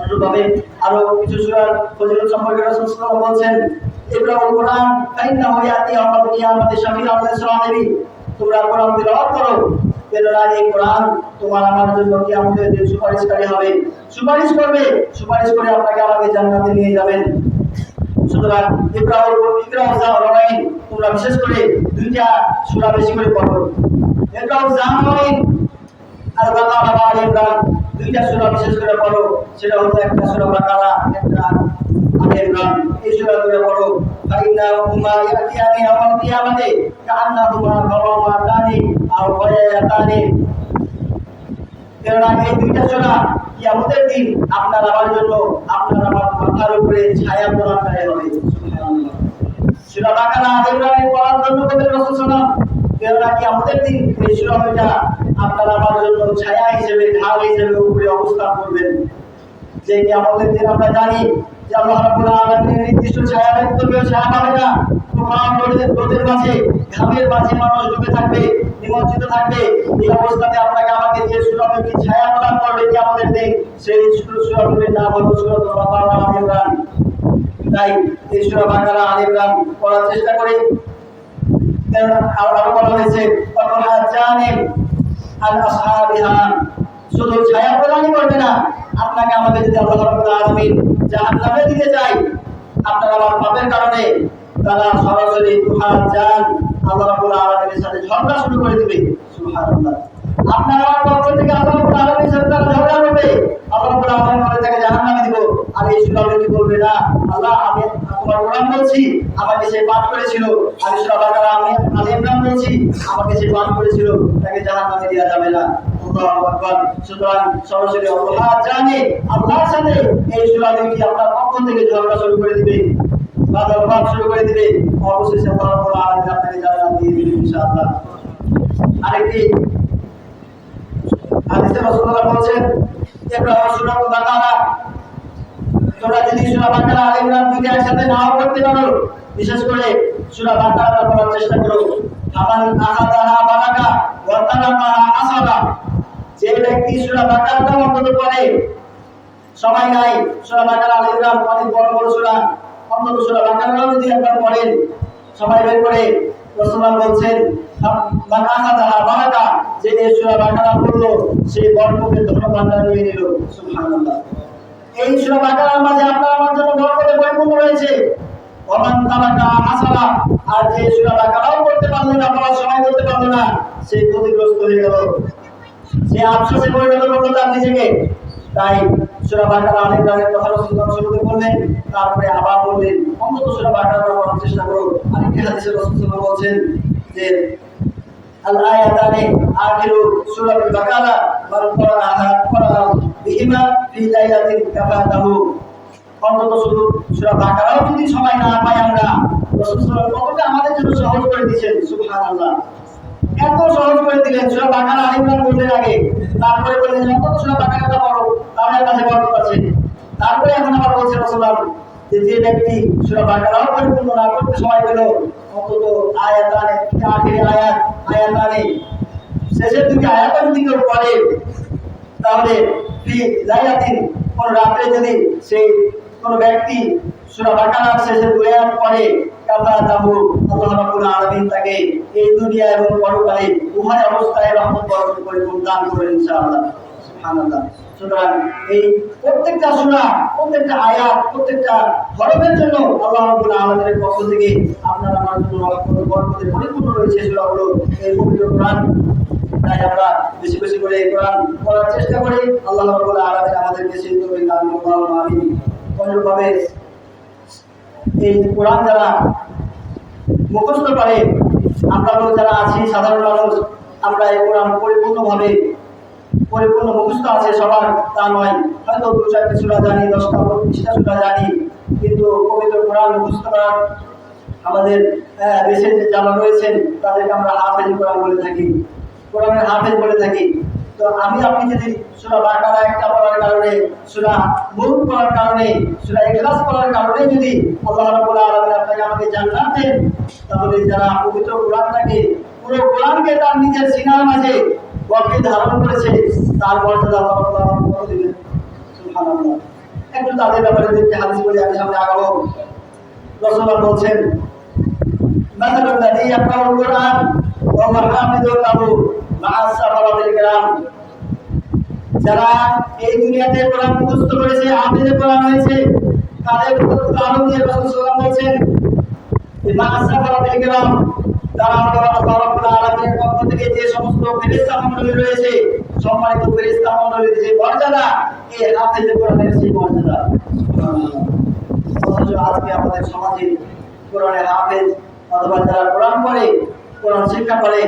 অনুরূপভাবে আরো কিছু সূরার ফজিলত সম্পর্কে রাসূল সাল্লাল্লাহু আলাইহি ওয়াসাল্লাম বলেছেন, ইকরাউল কোরআন ফাইন্নাহু ইয়াতি ইয়াউমাল কিয়ামাতি শাফিআন লিস-সালিমিন, তোমরা কোরআন তিলাওয়াত করো, কেননা এই কোরআন তোমার আমার জন্য কিয়ামতের দিন সুপারিশকারী হবে, সুপারিশ করবে, সুপারিশ করে আপনাকে আমাকে জান্নাতে নিয়ে যাবেন। সুতরাং ইকরাউল জামাইন, তোমরা বিশেষ করে 2টা সূরা বেশি করে পড়ো। ইকরাউল জামাইন আর বাকারা আল ইমরান, 2টা সূরা বিশেষ করে পড়ো। সেটা হলো একটা সূরা বাকারা, একটা ইমরান এই সূরাগুলো পড়ো ফাইনা হুমা ইয়াতিয়ানি ইয়াউমাল কিয়ামাতি কাআন্নাহুমা গামামাতানি আও গায়ায়াতানি। কেননা এই দুইটা সূরা কিয়ামতের দিন আপনার আমার জন্য আপনার আমার মাথার উপরে ছায়া প্রদানকারী হবে। সুবহানাল্লাহ। সূরা বাকারা আলে ইমরানের পড়ার জন্য বলেন রাসূল সাল্লাল্লাহু আলাইহি ওয়াসাল্লাম, কেননা কিয়ামতের দিন এই সূরাটা আপনার আমার জন্য ছায়া হিসেবে ঢাল হিসেবে উপরে অবস্থান করবেন। যে কিয়ামতের দিন আমরা জানি যে আল্লাহ রাব্বুল আলামিনের নির্দিষ্ট ছায়া ব্যতীত কেউ ছায়া পাবে না। তুফান রোদের মাঝে ঘামের মাঝে মানুষ ডুবে থাকবে, নিমজ্জিত থাকবে। এই অবস্থাতে আপনাকে আমাকে যে সূরাটি ছায়া প্রদান করবে কিয়ামতের দিন, সেই সূরাটির নাম হলো সূরাতুল বাকারা আলে ইমরান। তাই এই সূরা বাকারা আলে ইমরান পড়ার চেষ্টা করি। আরো বলা হয়েছে শুধু ছায়া প্রদানই করবে না, আপনাকে আমাকে যদি আল্লাহ রাব্বুল আলামিন জাহান্নামে দিতে চাই আপনার আমার পাপের কারণে, তারা সরাসরি তুফান জান আল্লাহ রাব্বুল আলামিনের সাথে ঝগড়া শুরু করে দিবে। সুবহানাল্লাহ। আপনার আমার পক্ষ থেকে আল্লাহ রাব্বুল আলামিনের সাথে তারা ঝগড়া করবে, আল্লাহ রাব্বুল আলামিন বলে তাকে জাহান্নামে দিব। আর এই সূরা কি বলবে না, আল্লাহ আমি তোমার কোরআন বলছি, আমাকে সে পাঠ করেছিল, আমি সূরা বাকারা আমি আলে ইমরান বলছি, আমাকে সে পাঠ করেছিল, তাকে জাহান্নামে দেওয়া যাবে না। আল্লাহু আকবার। সুতরাং সরাসরি আল্লাহ জানে আল্লাহর সাথে এই সূরা কি আপনার পক্ষ থেকে ঝগড়া শুরু করে দিবে, বাদ শুরু করে দিবে। অবশেষে আল্লাহ রাব্বুল আলামিন আপনাকে জান্নাত দিয়ে দিবেন ইনশাআল্লাহ। আরেকটি হাদিসে রাসূলুল্লাহ বলেছেন ইকরা সূরাতুল বাকারা, তোমরা যদি সূরা বাকারা আলে ইমরান দুইটা একসাথে নাও পড়তে পারো, বিশেষ করে সূরা বাকারা পড়ার চেষ্টা করো। আমান আহাদাহা বারাকা ওয়া তারাকাহা আসাবা। যে ব্যক্তি সূরা বাকারাটা অন্তত পড়ে, সবাই নাই সূরা বাকারা আলে ইমরান অনেক বড় বড় সূরা, অন্তত সূরা বাকারাটাও যদি একবার পড়েন সবাই বের করে, রাসূলুল্লাহ বলছেন মান আহাদাহা বারাকা, যে এই সূরা বাকারা পড়লো সে বরকতের ধনভাণ্ডার নিয়ে নিল। সুবহানাল্লাহ। এই সূরা বাকারার মাঝে আপনার আমার জন্য বরকতে পরিপূর্ণ রয়েছে। ওমান তারাকা আসালা, আর যে সূরা বাকারাও পড়তে পারলো না, পড়ার সময় করতে পারলো না, সে ক্ষতিগ্রস্ত হয়ে গেল, সে আফসোসে পরিণত করলো তার নিজেকে। তাই সূরা বাকারা আলে ইমরানের কথা রাসূলুল্লাহ শুরুতে বললেন, তারপরে আবার বললেন অন্তত সূরা বাকারা পড়ার চেষ্টা করো। আরেকটি হাদিসে রাসূলুল্লাহ বলছেন যে আল আয়াতানি আখিরু সূরাতুল বাকারা মান ক্বারাআহা বিহিমা ফি লাইলাতিন কাফাতাহু। অন্তত শুধু সূরা বাকারাও যদি সবাই না পাই আমরা, রাসূলুল্লাহ কতটা আমাদের জন্য সহজ করে দিয়েছেন। সুবহানাল্লাহ। এত সহজ করে দিলেন সূরা বাকারা আলে ইমরান বললেন আগে, তারপরে বললেন অন্তত সূরা বাকারাটা পড়ো, তাহলে কাছে বরকত আছে। তারপরে এখন আবার বলছেন রাসূলুল্লাহ যে ব্যক্তি সূরা বাকারাও পরিপূর্ণ না করতে সময় পেল, অন্তত আয়াতানে আখিরি আয়াতানে শেষের দুটি আয়াত যদি কেউ পড়ে, তাহলে ফি লাইলাতিন কোন রাতে যদি সেই কোন ব্যক্তি সূরা বাকারার শেষের দুই আয়াত পড়ে, কাফাতাহু, আল্লাহ রাব্বুল আলামিন তাকে এই দুনিয়া এবং পরকালে উভয় অবস্থায় রহমত বরকত পরিপূর্ণ দান করবেন ইনশাআল্লাহ। সুবহানাল্লাহ। সুতরাং এই প্রত্যেকটা সূরা, প্রত্যেকটা আয়াত, প্রত্যেকটা হরফের জন্য আল্লাহ রাব্বুল আলামিনের পক্ষ থেকে আপনার আমার জন্য রহমত বরকতে পরিপূর্ণ রয়েছে সূরাগুলো, এই পবিত্র কোরআন। তাই আমরা বেশি বেশি করে এই কোরআন পড়ার চেষ্টা করি। আল্লাহ রাব্বুল আলামিন আমাদেরকে সেই তৌফিক দান করুন। আমিন। অনুরূপভাবে এই কোরআন যারা মুখস্থ করে, আমরা যারা আছি সাধারণ মানুষ, আমরা এই কোরআন পরিপূর্ণ মুখস্থ আছে সবার তা নয়, হয়তো 2-4টি সূরা জানি, 10টা 20টা সূরা জানি, কিন্তু পবিত্র কোরআন মুখস্থ করার আমাদের দেশে যারা রয়েছেন তাদেরকে আমরা হাফেজ কোরআন বলে থাকি, কোরআনের হাফেজ বলে থাকি। তো আমি আপনি যদি সূরা বাকারা একটা পড়ার কারণে, সূরা মুলক পড়ার কারণে, সূরা ইখলাস পড়ার কারণে যদি আল্লাহ রাব্বুল আলামিন আপনাকে আমাকে জান্নাত দেন, তাহলে যারা পবিত্র কোরআনটাকে, পুরো কোরআনকে তার নিজের সিনার মাঝে গর্ভে ধারণ করেছে, তার মর্যাদা আল্লাহ রাব্বুল আলামিন করে দিবেন। সুবহানাল্লাহ। একটু তাদের ব্যাপারে দেখতে হাদিস বলে আমি সামনে আগাবো। রাসূলুল্লাহ বলছেন মাসালুল লাযী ইয়াকরাউল কুরআন ওয়া হুয়া হাফিযুল লাহু মা'আস সাহাবাতিল কিরাম। যারা এই দুনিয়াতে কোরআন মুখস্থ করেছে, হাফেজে কোরআন হয়েছে, তাদের উদাহরণ দিয়ে রাসূল সাল্লাল্লাহু আলাইহি ওয়াসাল্লাম বলছেন যে মা'আস সাহাবাতিল কিরাম, তারা আল্লাহ রাব্বুল আলামিনের পক্ষ থেকে যে সমস্ত ফেরেশতা মণ্ডলী রয়েছে, সম্মানিত ফেরেশতা মণ্ডলীর যে মর্যাদা, এই হাফেজে কোরআনের সেই মর্যাদা। সুবহানাল্লাহ। অথচ আজকে আমাদের সমাজে কোরআনের হাফেজ অথবা যারা কোরআন পড়ে, কোরআন শিক্ষা করে,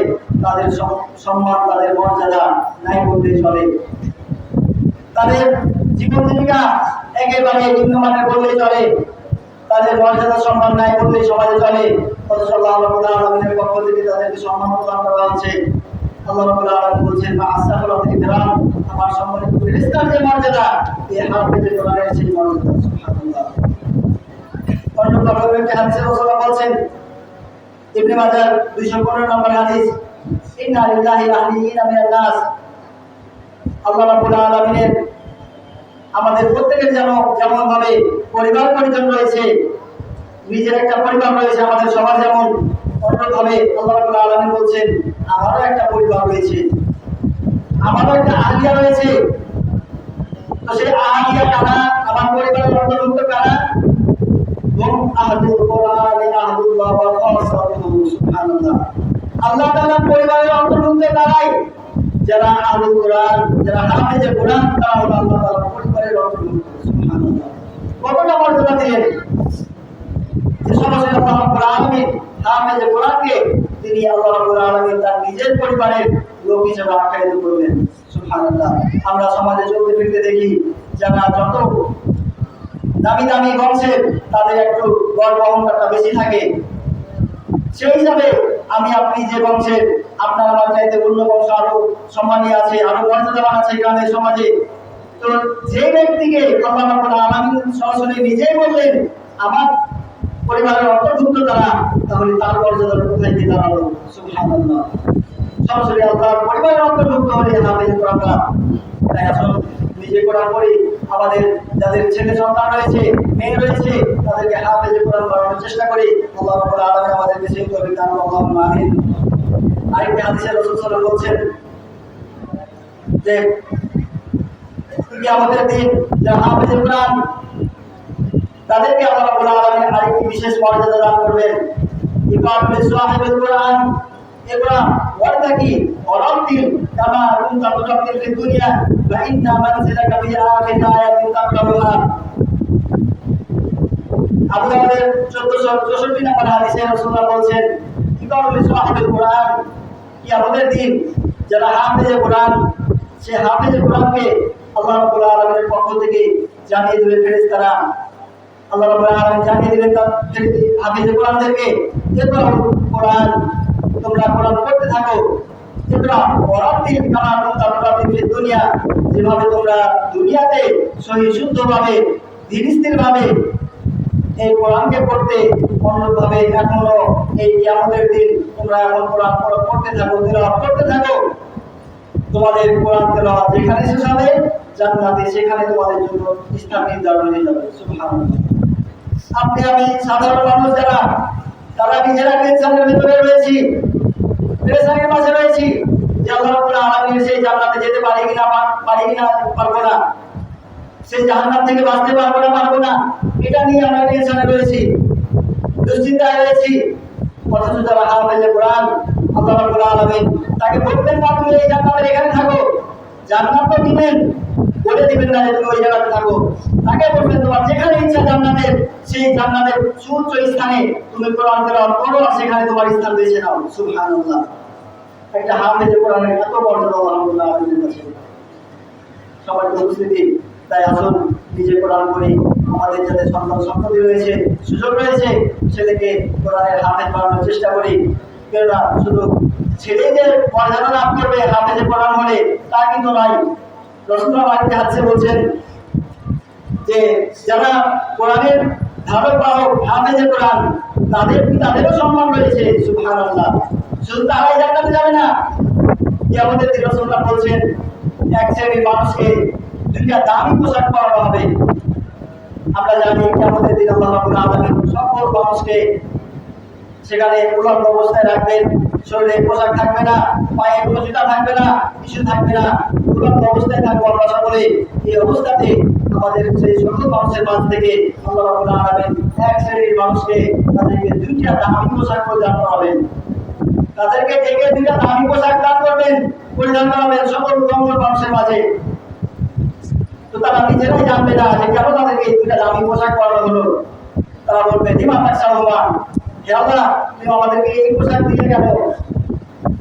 তাদের সম্মান, তাদের মর্যাদা নাই বলতে চলে। তাদের জীবন জীবিকা একেবারে নিম্নমানের বললেই চলে, তাদের মর্যাদা সম্মান নাই বললেই সমাজে চলে। অথচ আল্লাহ রাব্বুল আলামিনের পক্ষ থেকে তাদেরকে সম্মান প্রদান করা হচ্ছে। আল্লাহ রাব্বুল আলামিন বলছেন, মা আসাফালাত ইকরাম, আমার সম্মানিত ফেরেশতার যে মর্যাদা, এই হাফেজে কোরআনের সেই মর্যাদা। সুবহানাল্লাহ। অন্য একটি হাদিসে রাসূলুল্লাহ বলছেন, ইবনে মাজাহ 215 নম্বর হাদিস, ইন্না লিল্লাহি আহলিয়িনা মিনান নাস, আল্লাহ রাব্বুল আলামিনের আমাদের প্রত্যেকের যেমন ভাবে পরিবার পরিজন রয়েছে, নিজের একটা পরিবার রয়েছে আমাদের সবার, যেমন অন্যভাবে আল্লাহ রাব্বুল আলামিন বলছেন, আমারও একটা পরিবার রয়েছে, আমারও একটা আহলিয়া রয়েছে। তো সেই আহলিয়া কারা? আমার পরিবারের অন্তর্ভুক্ত কারা? আল্লাহ তাআলার পরিবারের অন্তর্ভুক্ত তারাই যারা আহলুল কোরআন, যারা হাফেজে কোরআন, তারা হলো আল্লাহ তাআলার পরিবারের অন্তর্ভুক্ত। সুবহানাল্লাহ। কতটা মর্যাদা দিলেন যে সরাসরি আল্লাহ রাব্বুল আলামিন হাফেজে কোরআনকে তিনি আল্লাহ রাব্বুল আলামিন তার নিজের পরিবারের লোক হিসেবে আখ্যায়িত করলেন। সুবহানাল্লাহ। আমরা সমাজে চলতে ফিরতে দেখি যারা যত দামি দামি বংশের, তাদের একটু গর্ব অহংকারটা বেশি থাকে। সেই হিসাবে আমি আপনি যে বংশের, আপনার আমার চাইতে অন্য বংশ আরো সম্মানীয় আছে, আরো মর্যাদাবান আছে গ্রামের সমাজে। তো যে ব্যক্তিকে আল্লাহ রাব্বুল আলামিন সরাসরি নিজেই বললেন আমার পরিবারের অন্তর্ভুক্ত তারা, তাহলে তার মর্যাদা কোথায় গিয়ে দাঁড়ালো? সুবহানাল্লাহ। সরাসরি আল্লাহর পরিবারের অন্তর্ভুক্ত হলে হাফেজ কোরআনরা, তাই আসলে নিজে কোরআন পড়ি, আমাদের যাদের ছেলে সন্তান রয়েছে, মেয়ে রয়েছে, তাদেরকে হাফেজে কোরআন বানানোর চেষ্টা করি। আল্লাহ রাব্বুল আলামিন আমাদেরকে সেই তৌফিক দান করুন, আল্লাহুম্মা আমিন। আরেকটি হাদিসে রাসূল সাল্লাল্লাহু আলাইহি ওয়াসাল্লাম বলছেন যে কিয়ামতের দিন যারা হাফেজে কোরআন, তাদেরকে আল্লাহ রাব্বুল আলামিন আরেকটি বিশেষ মর্যাদা দান করবেন। ইকরামুল সাহিবুল কোরআন, ইকরা ওয়ারতাকি ওয়ারাতিল কামা কুনতা তুরাতিল ফিদ দুনিয়া ওয়া ইন্না মানজিলাকা ফি আখিরি আয়াতিন তাকরাউহা। আবু দাউদের 1464 নম্বর হাদিসে রাসূলুল্লাহ বলছেন, ইকরামুল সাহিবুল কোরআন, কিয়ামতের দিন যারা হাফেজে কোরআন, সেই হাফেজে কোরআনকে আল্লাহ রাব্বুল আলামিনের পক্ষ থেকে জানিয়ে দেবে ফেরেশতারা। আল্লাহ রাব্বুল আলামিন জানিয়ে দিবেন তার হাফেজে কোরআনদেরকে, ইকরা কোরআন, তোমরা কোরআন পড়তে থাকো। ইকরা ওয়ারাতিল কামা কুনতা তুরাতিল ফিদ দুনিয়া, যেভাবে তোমরা দুনিয়াতে সহি শুদ্ধভাবে ধীরস্থিরভাবে এই কোরআনকে পড়তে, অনুরূপভাবে এখনো এই কিয়ামতের দিন তোমরা এখন কোরআন পড়তে থাকো, তেলাওয়াত করতে থাকো। তোমাদের কোরআন তেলাওয়াত যেখানে শেষ হবে জান্নাতে, সেখানে তোমাদের জন্য স্থান নির্ধারণ হয়ে যাবে। সুবহানাল্লাহ। আপনি আমি সাধারণ মানুষ যারা, তারা নিজেরা টেনশনের ভিতরে রয়েছি, পেরেশানির মাঝে রয়েছি যে আল্লাহ রাব্বুল আলামিনের সেই জান্নাতে যেতে পারি কিনা পারবো না, সেই জাহান্নাম থেকে বাঁচতে পারবো না, এটা নিয়ে আমরা টেনশনে রয়েছি, দুশ্চিন্তায় রয়েছি। অথচ যারা হাফেজে কোরআন, আল্লাহ রাব্বুল আলামিন তাকে বলবেন না তুমি এই জান্নাতের এখানে থাকো, জান্নাত তো দিবেন, বলে দিবেন না যে তুমি ওই জায়গাতে থাকো, তাকে বলবেন তোমার যেখানে ইচ্ছা জান্নাতের, সেই জান্নাতের সুউচ্চ স্থানে তুমি কোরআন তেলাওয়াত করো, আর সেখানে তোমার স্থান বেছে নাও। সুবহানাল্লাহ। একটা হাফেজে কোরআনের এত মর্যাদা আল্লাহ রাব্বুল আলামিনের কাছে। সবার উপস্থিতি, তাই আসুন নিজে কোরআন পড়ি, আমাদের যাদের সন্তান সন্ততি রয়েছে, সুযোগ রয়েছে, ছেলেকে কোরআনের হাফেজ বানানোর চেষ্টা করি। কেননা শুধু ছেলে যে মর্যাদা লাভ করবে হাফেজে কোরআন হলে তা কিন্তু নয়। রাসূলুল্লাহ আরেকটি হাদিসে বলছেন যে যারা কোরআনের ধারক বাহক হাফেজে কোরআন, তাদেরও সম্মান রয়েছে। সুবহানাল্লাহ। শুধু তারাই জান্নাতে যাবে না, কিয়ামতের দিন রাসূলুল্লাহ বলছেন এক শ্রেণীর মানুষকে দুইটা দামি পোশাক পরানো হবে। আমরা জানি কিয়ামতের দিন আল্লাহ রাব্বুল আলামিন সকল মানুষকে সেখানে উলঙ্গ অবস্থায় রাখবেন, শরীরে পোশাক থাকবে না, পায়ে কোনো জুতা থাকবে না, কিছু থাকবে না, উলঙ্গ অবস্থায় থাকবো আমরা সকলে। এই অবস্থাতে আমাদের সেই সকল মানুষের মাঝ থেকে আল্লাহ রাব্বুল আলামিন এক শ্রেণীর মানুষকে তাদেরকে দুইটা দামি পোশাক পরিধান করাবেন, তাদেরকে ডেকে দুইটা দামি পোশাক দান করবেন, পরিধান করাবেন সকল উলঙ্গ মানুষের মাঝে। তো তারা নিজেরাই জানবে না যে কেন তাদেরকে এই দুইটা দামি পোশাক পরানো হলো। তারা বলবে লিমা তাকসাউমান, হে আল্লাহ তুমি আমাদেরকে এই পোশাক দিয়ে কেন?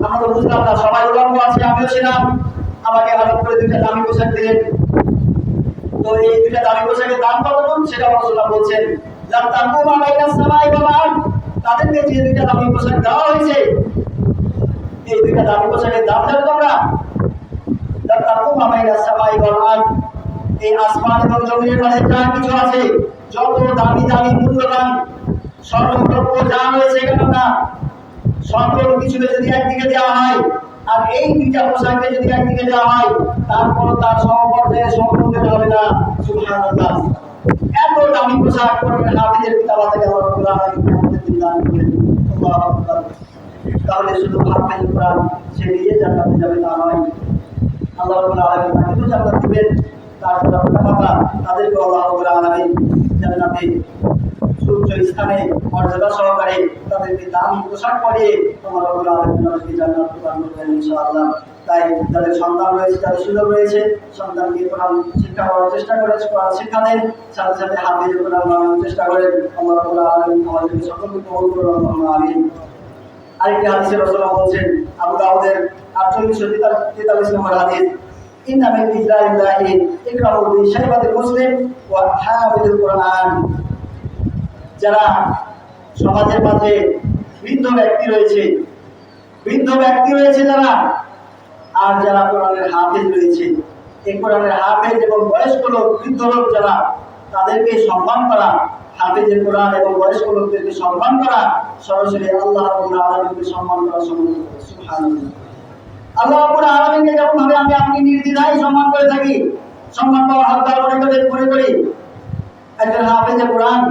আমরা তো বুঝলাম না, সবাই উলঙ্গ আছে, আমিও ছিলাম, আমাকে হঠাৎ করে দুইটা দামি পোশাক দিলেন। তো এই দুইটা দামি পোশাকের দাম কত? সেটা রাসূলুল্লাহ বলছেন লাম তাকুমা বাইনাস সামাই ওয়াল আরদ, তাদেরকে যে দুইটা দামি পোশাক দেওয়া হয়েছে, এই দুইটা দামি পোশাকের দাম জানো তোমরা? লাম তাকুমা বাইনাস সামাই ওয়াল আরদ, এই আসমান এবং জমিনের মাঝে যা কিছু আছে, যত দামি দামি মূল্যবান স্বর্ণদ্রব্য যা রয়েছে কেন না, সকল কিছুকে যদি একদিকে দেওয়া হয় আর এই দুইটা পোশাককে যদি একদিকে দেওয়া হয়, তারপর তার সমপর্যায়ে সমমূল্যে হবে না। সুবহানাল্লাহ, এত দামি পোশাক কোরআনের হাফেজের কিতাব থেকে আল্লাহ রাব্বুল আলামিন আমাদের দিন দান করেন। আল্লাহু আকবার। তাহলে শুধু হাফেজ কোরআন সে নিজে জান্নাতে যাবে তা নয়, আল্লাহ রাব্বুল আলামিন তাকে জান্নাত দিবেন, তার যারা পিতামাতা তাদেরকে আল্লাহ রাব্বুল আলামিন জান্নাতে উচ্চ স্থানে মর্যাদা সহকারে তাদেরকে দামি পোশাক পরিয়ে আল্লাহ রাব্বুল আলামিন তাদেরকে জান্নাত প্রদান করবেন ইনশাআল্লাহ। তাই যাদের সন্তান রয়েছে, যাদের সুযোগ রয়েছে, সন্তানকে কোরআন শিক্ষা করার চেষ্টা করে, কোরআন শিক্ষা দেন, সাথে সাথে হাফেজ কোরআন বানানোর চেষ্টা করেন। আল্লাহ রাব্বুল আলামিন আমাদেরকে সকলকে কবুল করুন, আল্লাহুম্মা আমিন। আরেকটি হাদিসে রাসূলুল্লাহ বলছেন, আবু দাউদের 4843 নম্বর হাদিস, ইন্না মিন ইজলালিল্লাহি ইকরামু বিশাইবাতিল মুসলিম ওয়া হাফিজুল কোরআন। যারা সমাজের মাঝে বৃদ্ধ ব্যক্তি রয়েছে যারা, আর যারা কোরআনের হাফেজ রয়েছে, এই কোরআনের হাফেজ এবং বয়স্ক লোক, বৃদ্ধ লোক যারা, তাদেরকে সম্মান করা, হাফেজের কোরআন এবং বয়স্ক লোকদেরকে সম্মান করা, সরাসরি আল্লাহ রাব্বুল আলামিনকে সম্মান করা সমান। সুবহানাল্লাহ। আল্লাহ রাব্বুল আলামিনকে যেমন ভাবে আমি আপনি নির্দ্বিধায় সম্মান করে থাকি, সম্মান পাওয়ার হকদার মনে করি, একজন হাফেজের কোরআন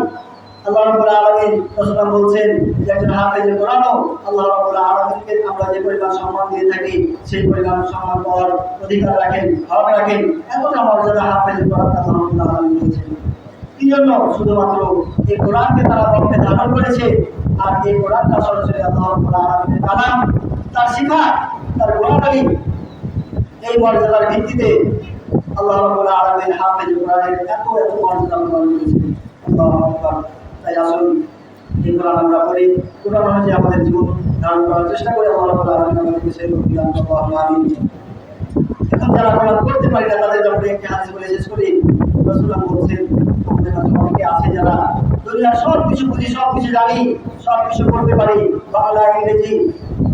আল্লাহ রাব্বুল আলামিন রাসূলুল্লাহ বলছেন যে একজন হাফেজের কোরআনও আল্লাহ রাব্বুল আলামিনকে আমরা যে পরিমাণ সম্মান দিয়ে থাকি, সেই পরিমাণ সম্মান পাওয়ার অধিকার রাখেন, হক রাখেন। এতটা মর্যাদা হাফেজের কোরআন আল্লাহ রাব্বুল আলামিন দিয়েছেন। কি জন্য? শুধুমাত্র এই কোরআনকে তারা বক্ষে ধারণ করেছে, আর এই কোরআনটা সরাসরি আল্লাহ রাব্বুল আলামিনের কালাম, তার শিক্ষা, তার গুণাবলী। এই মর্যাদার ভিত্তিতে আল্লাহ রাব্বুল আলামিন হাফেজ কোরআনের এত মর্যাদা প্রদান করেছেন। আল্লাহু আকবার। তাই আসুন এই কোরআন আমরা পড়ি, কোরআন অনুযায়ী আমাদের জীবন ধারণ করার চেষ্টা করি। আল্লাহ রাব্বুল আলামিন আমাদেরকে সেই দান করুন, আমিন। এখন যারা কোরআন পড়তে পারি না, তাদের ব্যাপারে একটি হাদিস বলে শেষ করি। রাসূলুল্লাহ বলছেন, আমাদের কাছে অনেকে আছে যারা দুনিয়ার সব কিছু বুঝি, সব কিছু জানি, সব কিছু করতে পারি, বাংলা, ইংরেজি,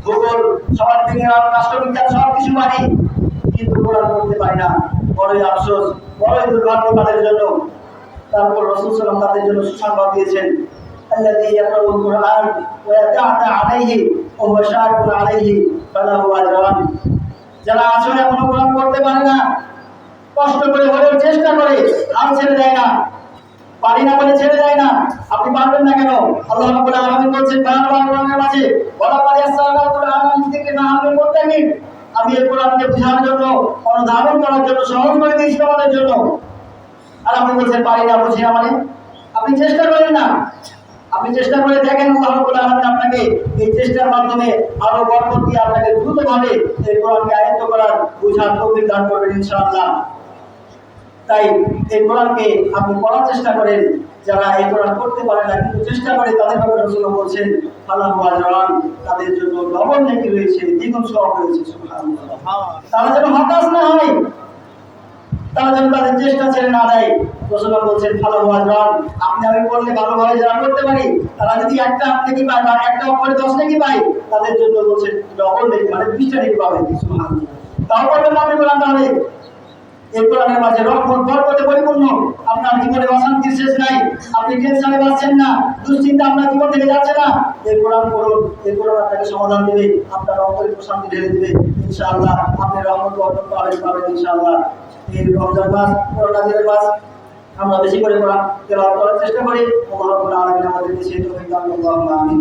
ভূগোল, সমাজ বিজ্ঞান, রাষ্ট্রবিজ্ঞান সব কিছু পারি, কিন্তু কোরআন পড়তে পারি না। বড়ই আফসোস, বড়ই দুর্ভাগ্য তাদের জন্য। তারপর রাসূল সাল্লাল্লাহু আলাইহি ওয়াসাল্লাম তাদের জন্য সুসংবাদ দিয়েছেন, আল্লাযী ইয়াকরাউল কুরআন ওয়া ইয়াতাআতা আলাইহি ওয়া হুয়া শাকিরুন আলাইহি ফালাহু আজরান। যারা আসলে এখনো কোরআন পড়তে পারে না, কষ্ট করে হলেও চেষ্টা করে, হাল ছেড়ে দেয় না, পারি না বলে ছেড়ে দেয় না। আপনি পারবেন না কেন? আল্লাহ রাব্বুল আলামিন বলছেন কোরআনের মাঝে, ওয়ালা কাদ ইয়াসসারনাল কুরআনা লিযিকরি ফাহাল মুত্তাকিন, আমি এই কোরআনকে বোঝার জন্য, অনুধাবন করার জন্য সহজ করে দিয়েছি আমাদের জন্য। আর আপনি বলছেন পারি না, বুঝি না, মানে আপনি চেষ্টা করেন না, আপনি চেষ্টা করে দেখেন, আল্লাহ রাব্বুল আলামিন আপনাকে এই চেষ্টার মাধ্যমে আরো বরকত দিয়ে আপনাকে দ্রুতভাবে এই কোরআনকে আয়ত্ত করার, বোঝার তৌফিক দান করবেন ইনশাআল্লাহ। তাই এই কোরআনকে আপনি পড়ার চেষ্টা করেন। যারা এই কোরআন পড়তে পারে না কিন্তু চেষ্টা করে, তাদের ব্যাপারে রাসূলুল্লাহ বলছেন ফালাহু আজরান, তাদের জন্য ডবল নেকি রয়েছে, দ্বিগুণ সওয়াব রয়েছে। সুবহানাল্লাহ। তারা যেন হতাশ না হয়, তারা যেন তাদের চেষ্টা ছেড়ে না দেয়। রাসূলুল্লাহ বলছেন ফালাহু আজরান, আপনি আমি পড়লে ভালোভাবে যারা করতে পারি, তারা যদি একটা নেকি পায় বা একটা অক্ষরে 10 নেকি পায়, তাদের জন্য বলছেন ডবল নেকি, মানে 20টা নেকি পাবে। সুবহানাল্লাহ। তাও পড়বেন না আপনি কোরআন, তাহলে এই কোরআনের মাঝে রহমত বরকতে পরিপূর্ণ। আপনার জীবনে অশান্তির শেষ নাই, আপনি টেনশনে বাঁচছেন না, দুশ্চিন্তা আপনার জীবন থেকে যাচ্ছে না। এই কোরআন পড়ুন, এই কোরআন আপনাকে সমাধান দেবে, আপনার অন্তরে প্রশান্তি ঢেলে দেবে ইনশাআল্লাহ। আপনি রহমত বরকত পাবেন ইনশাআল্লাহ। এই রমজান মাস, কোরআন নাযিলের মাস, আমরা বেশি করে কোরআন তেলাওয়াত করার চেষ্টা করি। আল্লাহ রাব্বুল আলামিন আমাদেরকে সেই তৌফিক দান করুন, আমিন।